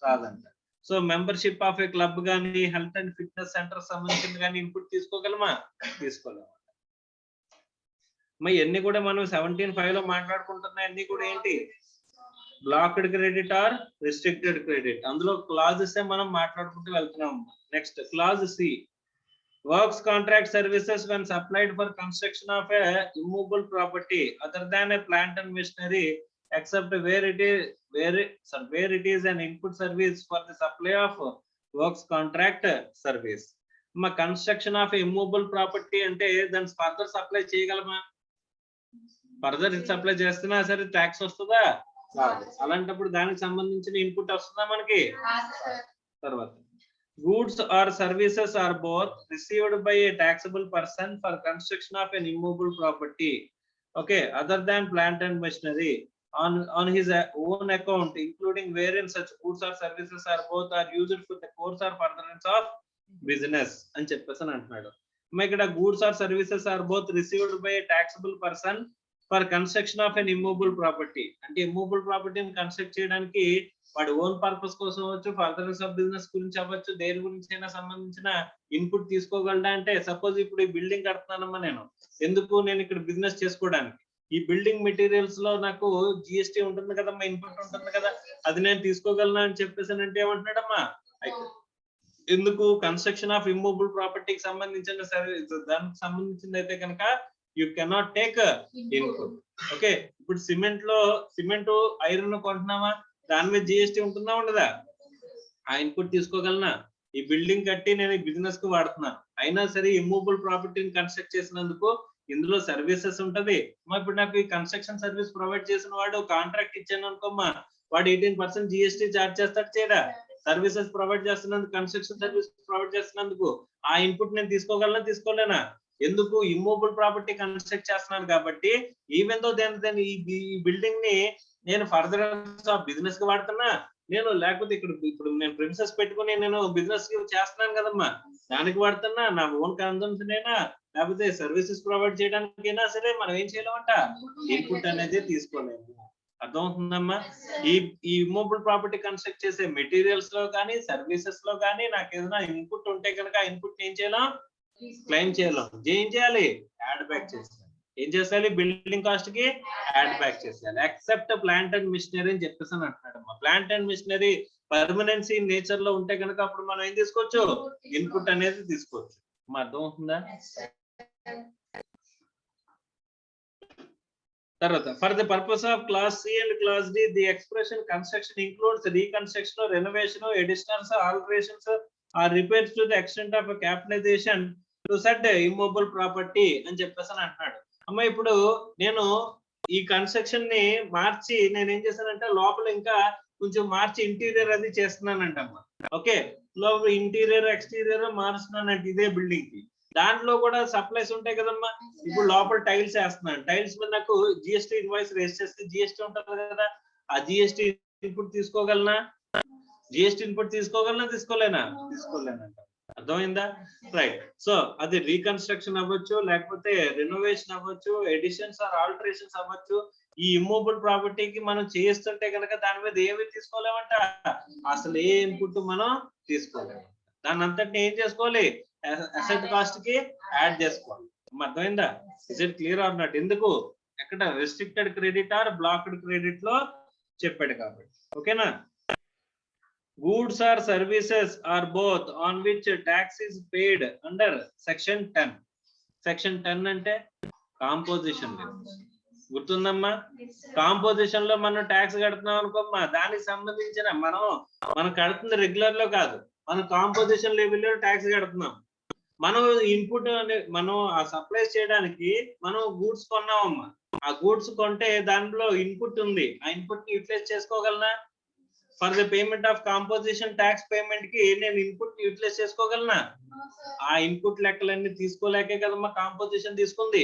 రాదంట. So membership of a club కానీ, హెల్త్ అండ్ ఫిట్నెస్ సెంటర్ సంబంధించిన కానీ ఇన్పుట్ తీసుకోగలమా? తీసుకోలేము. మరి ఎన్ని కూడా మనం 17(5) లో మాట్లాడుకుంటున్నాయి అన్ని కూడా ఏంటి blocked credit or restricted credit. అందులో క్లాజెస్ మనం మాట్లాడుకుంటూ వెళ్తున్నాం. Next clause C, works contract services when supplied for construction of a immovable property other than a plant and machinery except where it is an input service for the supply of works contract service. మా కన్స్ట్రక్షన్ ఆఫ్ ఇమ్మూవబుల్ ప్రాపర్టీ అంటే దాని ఫర్దర్ సప్లై చేయగలమా? ఫర్దర్ సప్లై చేస్తున్నా సరే ట్యాక్స్ వస్తుందా? అలాంటప్పుడు దానికి సంబంధించిన ఇన్పుట్ వస్తుందా మనకి? తర్వాత goods or services are both received by a taxable person for construction of an immovable property, okay, other than plant and machinery on his own account, including wherein such goods or services are both are used for the course or furtherance of business అని చెప్పేసి అంటున్నాడు. ఇక్కడ goods or services are both received by a taxable person for construction of an immovable property అంటే immovable property ని కన్స్ట్రక్ట్ చేయడానికి వాడి ఓన్ పర్పస్ కోసం అవ్వచ్చు, ఫర్దరెన్స్ ఆఫ్ బిజినెస్ గురించి అవ్వచ్చు, దేని గురించి అయినా సంబంధించిన ఇన్పుట్ తీసుకోగలడా అంటే సపోజ్ ఇప్పుడు ఈ బిల్డింగ్ కడుతున్నానమ్మా నేను, ఎందుకు నేను ఇక్కడ బిజినెస్ చేసుకోవడానికి. ఈ బిల్డింగ్ మెటీరియల్స్ లో నాకు జిఎస్టీ ఉంటుంది కదమ్మా, ఇన్పుట్ ఉంటుంది కదా, అది నేను తీసుకోగలనా అని చెప్పేసానంటే ఏమంటున్నాడమ్మా, ఎందుకు కన్స్ట్రక్షన్ ఆఫ్ ఇమ్మూవబుల్ ప్రాపర్టీకి సంబంధించిన సర్వీస్ దానికి సంబంధించింది అయితే కనుక you cannot take input. Okay, ఇప్పుడు సిమెంట్ ఐరన్ కొంటున్నావా, దాని మీద జిఎస్టీ ఉంటుందా ఉండదా? ఆ ఇన్పుట్ తీసుకోగలనా? ఈ బిల్డింగ్ కట్టి నేను ఈ బిజినెస్ కు వాడుతున్నాను, అయినా సరే ఇమ్మూవబుల్ ప్రాపర్టీని కన్స్ట్రక్ట్ చేసినందుకు ఇందులో సర్వీసెస్ ఉంటది. ఇప్పుడు నాకు ఈ కన్స్ట్రక్షన్ సర్వీస్ ప్రొవైడ్ చేసిన వాడు కాంట్రాక్ట్ ఇచ్చాను అనుకోమ్మా, వాడు 18% జిఎస్టీ చార్జ్ చేస్తాడు చేయడా? సర్వీసెస్ ప్రొవైడ్ చేస్తున్నందుకు, కన్స్ట్రక్షన్ సర్వీస్ ప్రొవైడ్ చేస్తున్నందుకు ఆ ఇన్పుట్ నేను తీసుకోగలనా తీసుకోలేనా? ఎందుకు ఇమ్మూవబుల్ ప్రాపర్టీ కన్స్ట్రక్ట్ చేస్తున్నాను కాబట్టి ఈవెన్ దో ఈ బిల్డింగ్ ని నేను ఫర్దరెన్స్ ఆఫ్ బిజినెస్ కి వాడుతున్నా, నేను లేకపోతే ఇప్పుడు నేను ప్రిమిసెస్ పెట్టుకుని నేను బిజినెస్ చేస్తున్నాను కదమ్మా, దానికి వాడుతున్నా, నా ఓన్ కన్సంప్షన్ అయినా లేకపోతే సర్వీసెస్ ప్రొవైడ్ చేయడానికైనా సరే మనం ఏం చేయలేమంట, ఇన్పుట్ అనేది తీసుకోలేము. అర్థమవుతుందమ్మా? ఈ ఇమ్మూవబుల్ ప్రాపర్టీ కన్స్ట్రక్ట్ చేసే మెటీరియల్స్ లో కానీ సర్వీసెస్ లో కానీ నాకు ఏదైనా ఇన్పుట్ ఉంటే కనుక ఆ ఇన్పుట్ ఏం చేయలేం, క్లెయిమ్ చేయలేం. ఏం చేయాలి? యాడ్ బ్యాక్ చేయాలి. ఏం చేయాలి? బిల్డింగ్ కాస్ట్ కి యాడ్ బ్యాక్ చేయాలి. ఎక్సెప్ట్ ప్లాంట్ అండ్ మిషనరీ అని చెప్పేసి అంటున్నాడు. Plant and machinery permanency nature లో ఉంటే కనుక అప్పుడు మనం ఏం తీసుకోవచ్చు, ఇన్పుట్ అనేది తీసుకోవచ్చు. అర్థం అవుతుందా? తర్వాత for the purpose of class C and class D the expression construction includes reconstruction, renovation, additionals, alterations or repairs to the extent of capitalisation to set immovable property అని చెప్పేసి అంటున్నాడు. అమ్మ ఇప్పుడు నేను ఈ కన్స్ట్రక్షన్ ని మార్చి నేను ఏం చేశానంటే లోపల ఇంకా కొంచెం మార్చి ఇంటీరియర్ అది చేస్తున్నానంటమ్మా. ఓకే, లోపల ఇంటీరియర్ ఎక్స్టీరియర్ మారుస్తున్నానంటే ఇదే బిల్డింగ్ కి, దాంట్లో కూడా సప్లైస్ ఉంటాయి కదమ్మా. ఇప్పుడు లోపల టైల్స్ వేస్తున్నాను, టైల్స్ మీద నాకు జిఎస్టీ ఇన్వాయిస్ రేస్ చేస్తే జిఎస్టీ ఉంటుంది కదా, ఆ జిఎస్టీ ఇన్పుట్ తీసుకోగలనా, జిఎస్టీ ఇన్పుట్ తీసుకోగలనా తీసుకోలేనా? తీసుకోలేనంట. అర్థమైందా? రైట్. సో అది రీకన్స్ట్రక్షన్ అవ్వచ్చు, లేకపోతే రెనోవేషన్ అవ్వచ్చు, ఎడిషన్స్ ఆర్ ఆల్టరేషన్స్ అవ్వచ్చు. ఈ ఇమ్మూవబుల్ ప్రాపర్టీకి మనం చేస్తుంటే కనుక దాని మీద ఏమి తీసుకోలేమంట, అసలు ఏ ఇన్పుట్ మనం తీసుకోలేము. దాని అంతటిని ఏం చేసుకోవాలి, అసెట్ కాస్ట్ కి యాడ్ చేసుకోవాలి. అర్థమైందా? Is it clear or not? ఎందుకు ఎక్కడ restricted credit or blocked credit లో చెప్పాడు కాబట్టి. ఓకేనా? Goods or services are both on which tax is paid under section 10. Section 10 అంటే కాంపోజిషన్. గుర్తుందమ్మా? కాంపోజిషన్ లో మనం ట్యాక్స్ కడుతున్నాం అనుకోమ్మా, దానికి సంబంధించిన మనం కడుతుంది రెగ్యులర్ లో కాదు, మనం కాంపోజిషన్ లెవెల్ లో ట్యాక్స్ కడుతున్నాం. మనం ఇన్పుట్ మనం ఆ సప్లై చేయడానికి మనం గూడ్స్ కొన్నామమ్మా, ఆ గూడ్స్ కొంటే దాంట్లో ఇన్పుట్ ఉంది, ఆ ఇన్పుట్ ని యూటిలైజ్ చేసుకోగలనా? For the payment of composition tax payment కి నేను ఇన్పుట్ యూటిలైజ్ చేసుకోగలనా? ఆ ఇన్పుట్ లెక్కలన్నీ తీసుకోలేకే కదమ్మా కాంపోజిషన్ తీసుకుంది.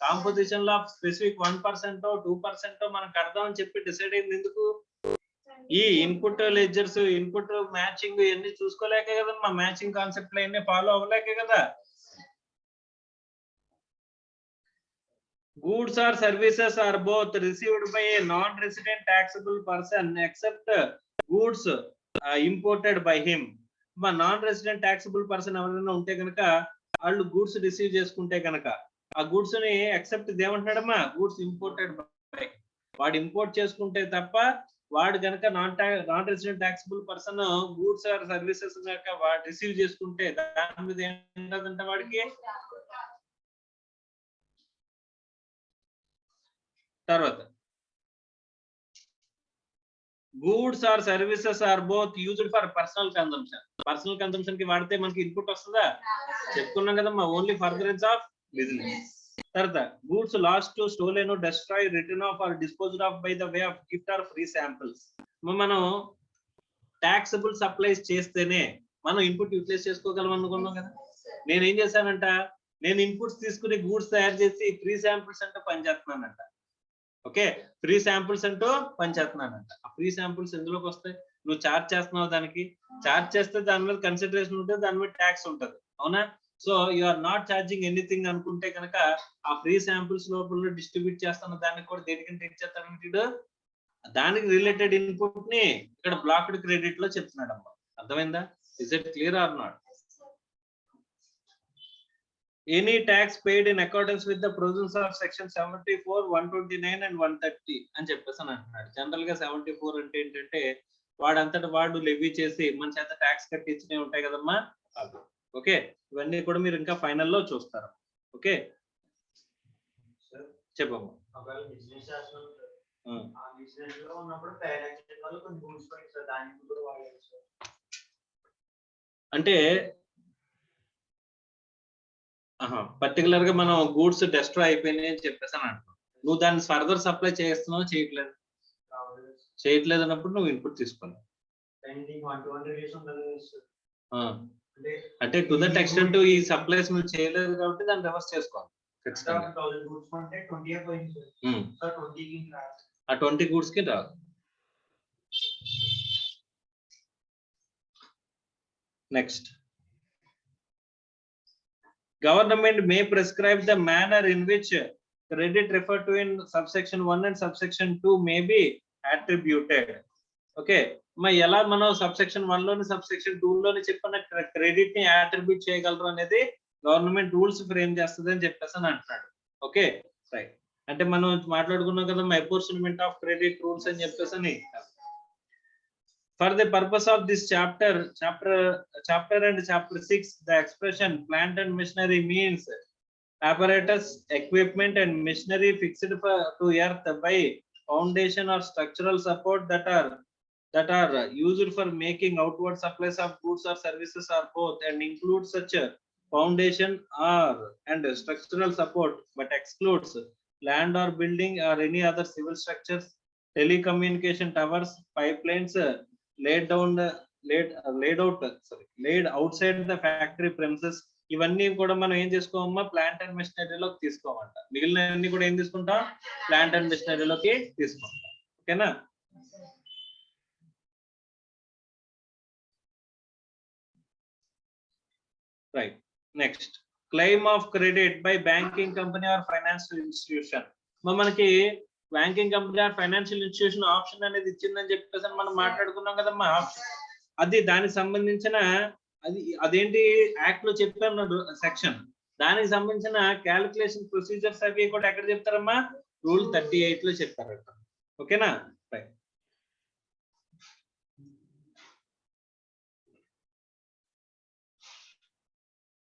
కాంపోజిషన్ లో స్పెసిఫిక్ 1% 2% మనం కడదామని చెప్పి డిసైడ్ అయింది. ఎందుకు? ఈ ఇన్పుట్ లెడ్జర్స్, ఇన్పుట్ మ్యాచింగ్ ఇవన్నీ చూసుకోలేకే కదమ్మా, మ్యాచింగ్ కాన్సెప్ట్ లో ఇవన్నీ ఫాలో అవ్వలేకే కదా. Goods or services are both received by a non-resident taxable person except goods imported by him. Non resident taxable person ఎవరైనా ఉంటే కనుక వాళ్ళు గూడ్స్ రిసీవ్ చేసుకుంటే కనుక ఆ గూడ్స్ ని ఎక్సెప్ట్ ఏమంటున్నాడమ్మా, గూడ్స్ ఇంపోర్టెడ్ బై, వాడు ఇంపోర్ట్ చేసుకుంటే తప్ప వాడు కనుక non resident taxable person goods or services కనుక వాడు రిసీవ్ చేసుకుంటే దాని మీద ఏంటంటే వాడికి. తర్వాత goods or services or both used for personal consumption. Personal consumption కి వాడితే మనకి ఇన్పుట్ వస్తుందా, చెప్పుకున్నాం కదమ్మా, ఓన్లీ ఫర్దరెన్స్ ఆఫ్ బిజినెస్. తర్వాత goods lost to stolen, destroy, return of or disposed of by the way of gift are free samples. మనం టాక్సబుల్ సప్లైస్ చేస్తేనే మనం ఇన్పుట్ యూటిలైజ్ చేసుకోగలం అనుకున్నాం కదా. నేను ఏం చేశానంట, నేను ఇన్పుట్స్ తీసుకుని గూడ్స్ తయారు చేసి ఫ్రీ శాంపిల్స్ అంటూ పనిచేస్తున్నానంట. ఓకే, ఫ్రీ శాంపిల్స్ అంటూ పనిచేస్తున్నానంట. ఆ ఫ్రీ శాంపిల్స్ ఎందులోకి వస్తాయి, నువ్వు చార్జ్ చేస్తున్నావు, దానికి చార్జ్ చేస్తే దాని మీద కన్సిడరేషన్ ఉంటుంది, దాని మీద ట్యాక్స్ ఉంటుంది, అవునా. So you are not charging anything అనుకుంటే కనుక ఆ ఫ్రీ శాంపిల్స్ లోపల డిస్ట్రిబ్యూట్ చేస్తున్న దానికి కూడా దేనికంటే ఇచ్చేస్తాడు, దానికి రిలేటెడ్ ఇన్పుట్ ని ఇక్కడ బ్లాక్డ్ క్రెడిట్ లో చెప్తున్నాడు అమ్మా. అర్థమైందా? Is it clear or not? Any tax paid in accordance with the provisions of section 74, 129 and 130 అని చెప్పేసి అంటున్నాడు. జనరల్ గా 74 అంటే ఏంటంటే వాడంతటా వాడు లెవీ చేసి మన చేత ట్యాక్స్ కట్టించినవి ఉంటాయి కదమ్మా. ఓకే, ఇవన్నీ కూడా మీరు ఇంకా ఫైనల్లో చూస్తారు. ఓకే చెప్పమ్మా. అంటే పర్టికులర్ గా మనం గూడ్స్ డెస్ట్రాయ్ అయిపోయినాయి అని చెప్పేసి అని అంటున్నావు, నువ్వు దాన్ని ఫర్దర్ సప్లై చేస్తున్నావు, చేయట్లేదు అన్నప్పుడు నువ్వు ఇన్పుట్ తీసుకోవాలి. అంటే టు దట్ ఎక్స్టెంట్ ఈ సప్లైస్ నువ్వు చేయలేదు కాబట్టి దాన్ని రివర్స్ చేసుకోవాలి. ఆ 20 గూడ్స్ కి రాదు. Next, government may prescribe the manner in which credit referred to in subsection 1 and subsection 2 may be attributed. Okay, ఎలా మనం సబ్సెక్షన్ 1 లోని సబ్సెక్షన్ 2 లోని చెప్పిన క్రెడిట్ ని అట్రిబ్యూట్ చేయగలరు అనేది గవర్నమెంట్ రూల్స్ ఫ్రేమ్ చేస్తుంది అని చెప్పేసి అని అంటున్నాడు. ఓకే రైట్, అంటే మనం మాట్లాడుకున్నాం కదా అపోర్షన్మెంట్ ఆఫ్ క్రెడిట్ రూల్స్ అని చెప్పేసి అని. For the purpose of this chapter and chapter 6, the expression plant and machinery means apparatus, equipment and machinery fixed to earth by foundation or structural support that are used for making outward supplies of goods or services or both, and includes such foundation and structural support but excludes land or building or any other civil structures, telecommunication towers, pipelines laid outside the factory premises. ఇవన్నీ కూడా మనం ఏం చేసుకోమమ్మా, ప్లాంట్ అండ్ మెషినరీలోకి తీసుకోమంట. మిగిలిన అన్ని కూడా ఏం తీసుకుంటాం, ప్లాంట్ అండ్ మెషినరీలోకి తీసుకుంటాం. ఓకేనా? Right, next, claim of credit by banking company or financial institution. మనకి banking company or financial institution option అనేది ఇచ్చిందని చెప్పేసి మనం మాట్లాడుకున్నాం కదమ్మా. అది దానికి సంబంధించిన అదేంటి యాక్ట్ లో చెప్పారు సెక్షన్, దానికి సంబంధించిన క్యాలిక్యులేషన్ ప్రొసీజర్స్ అవి కూడా ఎక్కడ చెప్తారమ్మా, రూల్ 38 లో చెప్తారట. ఓకేనా? రైట్,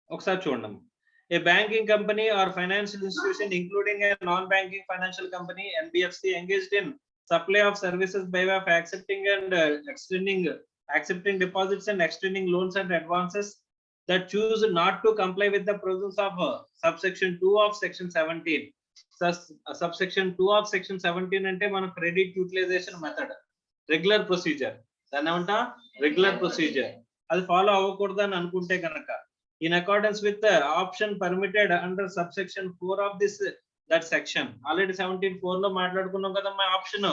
ఒకసారి చూడండి. A banking company or financial institution, including a non-banking financial company (NBFC), engaged in supply of services by way of accepting deposits and extending loans and advances that choose not to comply with the provisions of subsection 2 of section 17. Subsection 2 of section 17 అంటే మన credit utilisation method, regular procedure, దాన్ని ఏమంటా రెగ్యులర్ ప్రొసీజర్. అది ఫాలో అవ్వకూడదు అని అనుకుంటే కనుక, in accordance with the option permitted under subsection 4 of that section, already 17(4) లో మాట్లాడుకున్నాం కదమ్మా. ఆప్షన్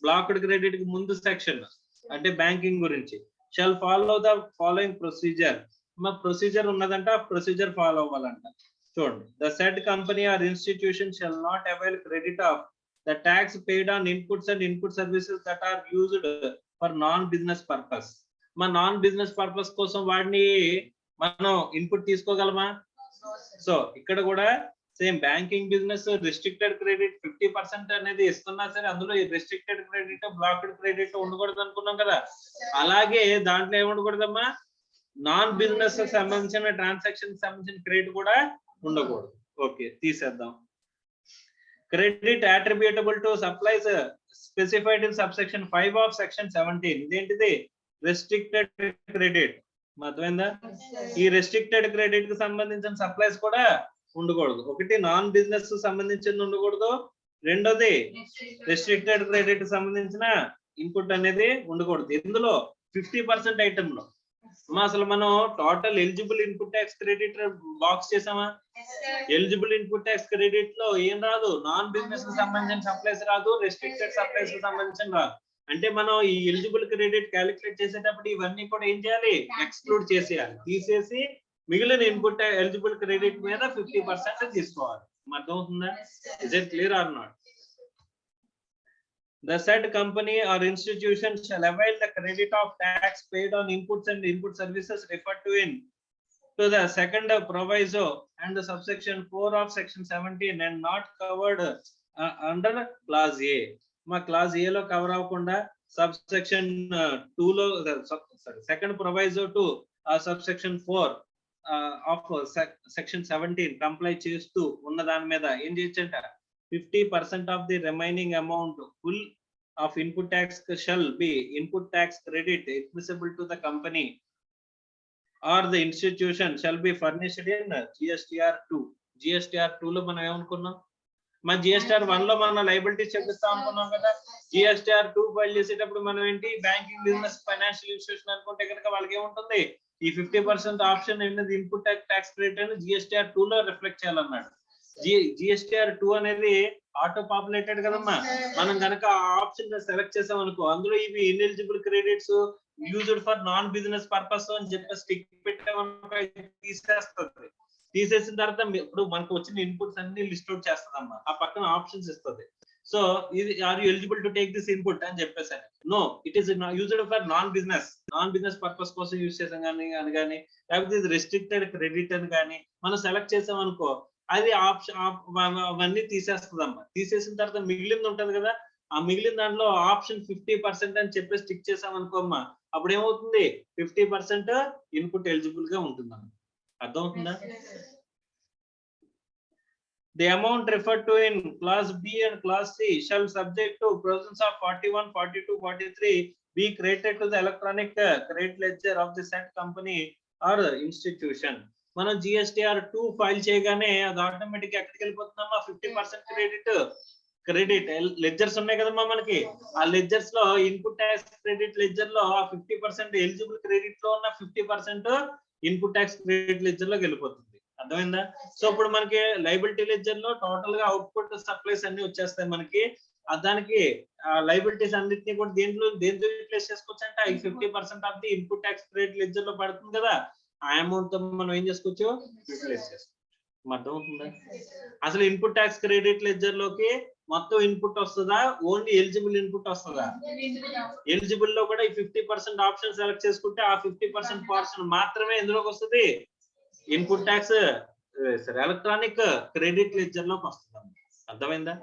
బ్లాక్డ్ క్రెడిట్ కి ముందు సెక్షన్ అంటే బ్యాంకింగ్ గురించి, shall follow the following procedure. Procedure ఉన్నదంట, ప్రొసీజర్ ఫాలో అవ్వాలంట. చూడండి, the said company or institution shall not avail credit of the tax paid on inputs and input services that are used for non-business purpose. Non business purpose కోసం వాడిని మనం ఇన్పుట్ తీసుకోగలమా? సో ఇక్కడ కూడా same banking business restricted credit 50% అనేది ఇస్తున్నా సరే అందులో ఈ రిస్ట్రిక్టెడ్ క్రెడిట్ బ్లాక్డ్ క్రెడిట్ ఉండకూడదు అనుకున్నాం కదా. అలాగే దాంట్లో ఏముండకూడదమ్మా, నాన్ బిజినెస్ సంబంధించిన ట్రాన్సాక్షన్ సంబంధించిన క్రెడిట్ కూడా ఉండకూడదు. ఓకే, తీసేద్దాం. Credit attributable to supplies specified in subsection 5 of section 17. ఇదేంటిది? Restricted credit. అర్థమైందా? ఈ రెస్ట్రిక్టెడ్ క్రెడిట్ కి సంబంధించిన సప్లైస్ కూడా ఉండకూడదు. ఒకటి నాన్ బిజినెస్ సంబంధించింది ఉండకూడదు, రెండోది రెస్ట్రిక్టెడ్ క్రెడిట్ సంబంధించిన ఇన్పుట్ అనేది ఉండకూడదు. ఇందులో 50% ఐటమ్ లో అసలు మనం total eligible input tax credit box చేసామా? ఎలిజిబుల్ ఇన్పుట్ ట్యాక్స్ క్రెడిట్ లో ఏం రాదు, నాన్ బిజినెస్ కి సంబంధించిన సప్లైస్ రాదు, రెస్ట్రిక్టెడ్ సప్లైస్ కి సంబంధించిన రాదు. అంటే మనం ఈ ఎలిజిబుల్ క్రెడిట్ క్యాలిక్యులేట్ చేసేటప్పుడు ఇవన్నీ కూడా ఏం చేయాలి? ఎక్స్క్లూడ్ చేసేయాలి. తీసేసి మిగిలిన ఇన్పుట్ ఎలిజిబుల్ క్రెడిట్ మీద 50% తీసుకోవాలి. అర్థమవుతుందా? Is it clear or not? The said company or institution shall avail the credit of tax paid on inputs and input services referred to the second proviso and the subsection 4 of section 17 and not covered under clause A. Ma clause A lo cover avakunda subsection 2 lo second proviso to subsection 4 of section 17 comply chestu unna dan meeda em cheyachanta 50% of the remaining amount full of input tax shall be input tax credit admissible to the company or the institution shall be furnished in GSTR 2. GSTR 2 lo manam em anukunnam, మన GSTR 1 లో మన లయబిలిటీ చెల్లిస్తాం అనుకున్నాం కదా. GSTR 2 ఫైల్ చేసేటప్పుడు మనం ఏంటి, బ్యాంకింగ్ బిజినెస్ ఫైనాన్షియల్ ఇన్స్టిట్యూషన్ అనుకుంటే కనుక వాళ్ళకి ఏముంటుంది, ఈ 50% ఆప్షన్ అనేది ఇన్పుట్ ట్యాక్స్ క్రెడిట్ అని GSTR 2 లో రిఫ్లెక్ట్ చేయాలన్నాడు. GSTR 2 అనేది ఆటో పాపులేటెడ్ కదమ్మా. మనం కనుక ఆ ఆప్షన్ సెలెక్ట్ చేసాం అనుకో, అందులో ఇవి ineligible credits used for non business purpose అని చెప్పి స్టిక్ పెట్టామనుకో తీసేస్తుంది. తీసేసిన తర్వాత ఇప్పుడు మనకు వచ్చిన ఇన్పుట్స్ అన్ని లిస్ట్ అవుట్ చేస్తుందమ్మా, ఆ పక్కన ఆప్షన్స్ ఇస్తుంది. సో ఇది are you eligible to take this input అని చెప్పేసాను. No, it is used for non business purpose కోసం యూజ్ చేసాం కానీ లేకపోతే ఇది రెస్ట్రిక్టెడ్ క్రెడిట్ అని కానీ మనం సెలెక్ట్ చేసాం అనుకో, అది ఆప్షన్ అవన్నీ తీసేస్తుందమ్మా. తీసేసిన తర్వాత మిగిలింది ఉంటది కదా, ఆ మిగిలిన దాంట్లో ఆప్షన్ 50% అని చెప్పి స్టిక్ చేసాం అనుకోమ్మా, అప్పుడు ఏమవుతుంది, 50% ఇన్పుట్ ఎలిజిబుల్ గా ఉంటుందమ్మా. అర్థమవుతుందా? The amount referred to in clause B and clause C shall subject to provisions of 41, 42, 43 be credited to the electronic credit ledger of the said company or institution. మనం GSTR 2 ఫైల్ చేయగానే అది ఆటోమేటిక్ ఎక్కడికి వెళ్ళిపోతుందమ్మా, 50% క్రెడిట్ లెడ్జర్స్ ఉన్నాయి కదమ్మా మనకి. ఆ లెడ్జర్స్ లో ఇన్పుట్ ట్యాక్స్ క్రెడిట్ లెడ్జర్ లో ఆ 50% ఎలిజిబుల్ క్రెడిట్ లో ఉన్న 50% ఇన్పుట్ ట్యాక్స్ క్రెడిట్ లెడ్జర్ లోకి వెళ్ళిపోతుంది. అర్థమైందా? సో ఇప్పుడు మనకి లయబిలిటీ లెడ్జర్ లో టోటల్ గా అవుట్పుట్ సప్లైస్ అన్ని వచ్చేస్తాయి మనకి. దానికి లయబిలిటీస్ అన్నిటిని కూడా దేంట్లో యూటిలైజ్ చేసుకోవచ్చు అంటే 50% of the input tax credit ledger లో పడుతుంది కదా, ఆ అమౌంట్ తో మనం ఏం చేసుకోవచ్చు, యూటిలైజ్ చేసుకోవచ్చు. అర్థమవుతుందా? అసలు ఇన్పుట్ ట్యాక్స్ క్రెడిట్ లెడ్జర్ లోకి మొత్తం ఇన్పుట్ వస్తుందా, ఓన్లీ ఎలిజిబుల్ ఇన్పుట్ వస్తుందా? ఎలిజిబుల్ లో కూడా ఈ 50% ఆప్షన్ సెలెక్ట్ చేసుకుంటే ఆ 50% పోర్షన్ మాత్రమే ఎందులోకి వస్తుంది, input tax electronic credit ledger లోకి వస్తుంది. అర్థమైందా?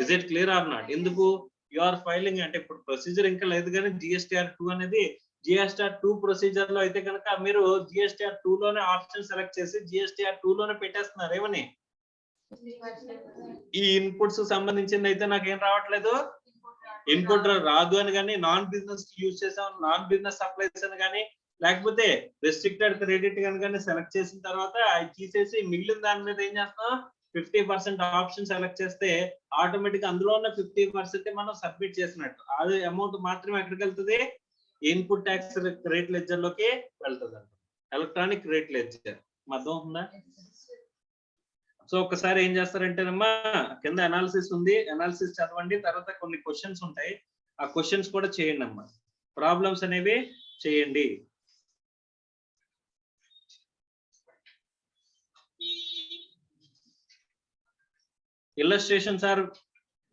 Is it clear or not? ఎందుకు యు ఆర్ ఫైలింగ్ అంటే ఇప్పుడు ప్రొసీజర్ ఇంకా లేదు కానీ GSTR 2 అనేది GSTR 2 ప్రొసీజర్ లో అయితే కనుక మీరు GSTR 2 లోనే ఆప్షన్ సెలెక్ట్ చేసి GSTR 2 లోనే పెట్టేస్తున్నారు. ఏమని, ఈ ఇన్పుట్స్ సంబంధించింది అయితే నాకేం రావట్లేదు, ఇన్పుట్ రాదు అని కానీ, నాన్ బిజినెస్ యూజ్ చేసాం నాన్ బిజినెస్ సప్లైస్ అని కానీ, లేకపోతే రెస్ట్రిక్టెడ్ క్రెడిట్ కనుక సెలెక్ట్ చేసిన తర్వాత అది తీసేసి మిగిలిన దాని మీద ఏం చేస్తాం, 50% ఆప్షన్ సెలెక్ట్ చేస్తే ఆటోమేటిక్ అందులో ఉన్న 50% మనం సబ్మిట్ చేసినట్టు. అది అమౌంట్ మాత్రమే ఎక్కడికి వెళ్తుంది, ఇన్పుట్ ట్యాక్స్ క్రెడిట్ లెడ్జర్ లోకి వెళ్తుంది అంట, ఎలక్ట్రానిక్ క్రెడిట్ లెడ్జర్. అర్థమవుతుందా? సో ఒకసారి ఏం చేస్తారంటేనమ్మా, కింద అనాలిసిస్ ఉంది, అనాలిసిస్ చదవండి, తర్వాత కొన్ని క్వశ్చన్స్ ఉంటాయి, ఆ క్వశ్చన్స్ కూడా చేయండి అమ్మా, ప్రాబ్లమ్స్ అనేవి చేయండి. Illustrations are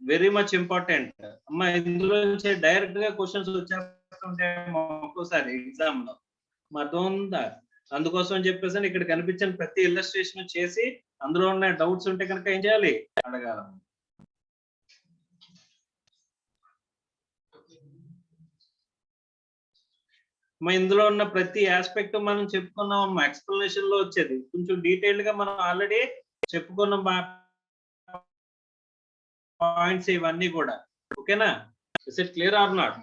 very much important అమ్మా. ఇందులో నుంచి డైరెక్ట్ గా క్వశ్చన్స్ వచ్చేస్తుంటే ఒక్కోసారి ఎగ్జామ్ లో. అర్థం ఉందా? అందుకోసం అని చెప్పేసి ఇక్కడ కనిపించిన ప్రతి ఇల్లస్ట్రేషన్ చేసి అందులో ఉన్న డౌట్స్ ఉంటే కనుక ఏం చేయాలి, అడగాలి. ఇందులో ఉన్న ప్రతి ఆస్పెక్ట్ మనం చెప్పుకున్నాం, ఎక్స్ప్లెనేషన్ లో వచ్చేది కొంచెం డీటెయిల్డ్ గా మనం ఆల్రెడీ చెప్పుకున్నాం పాయింట్స్ ఇవన్నీ కూడా. ఓకేనా? Is it clear or not?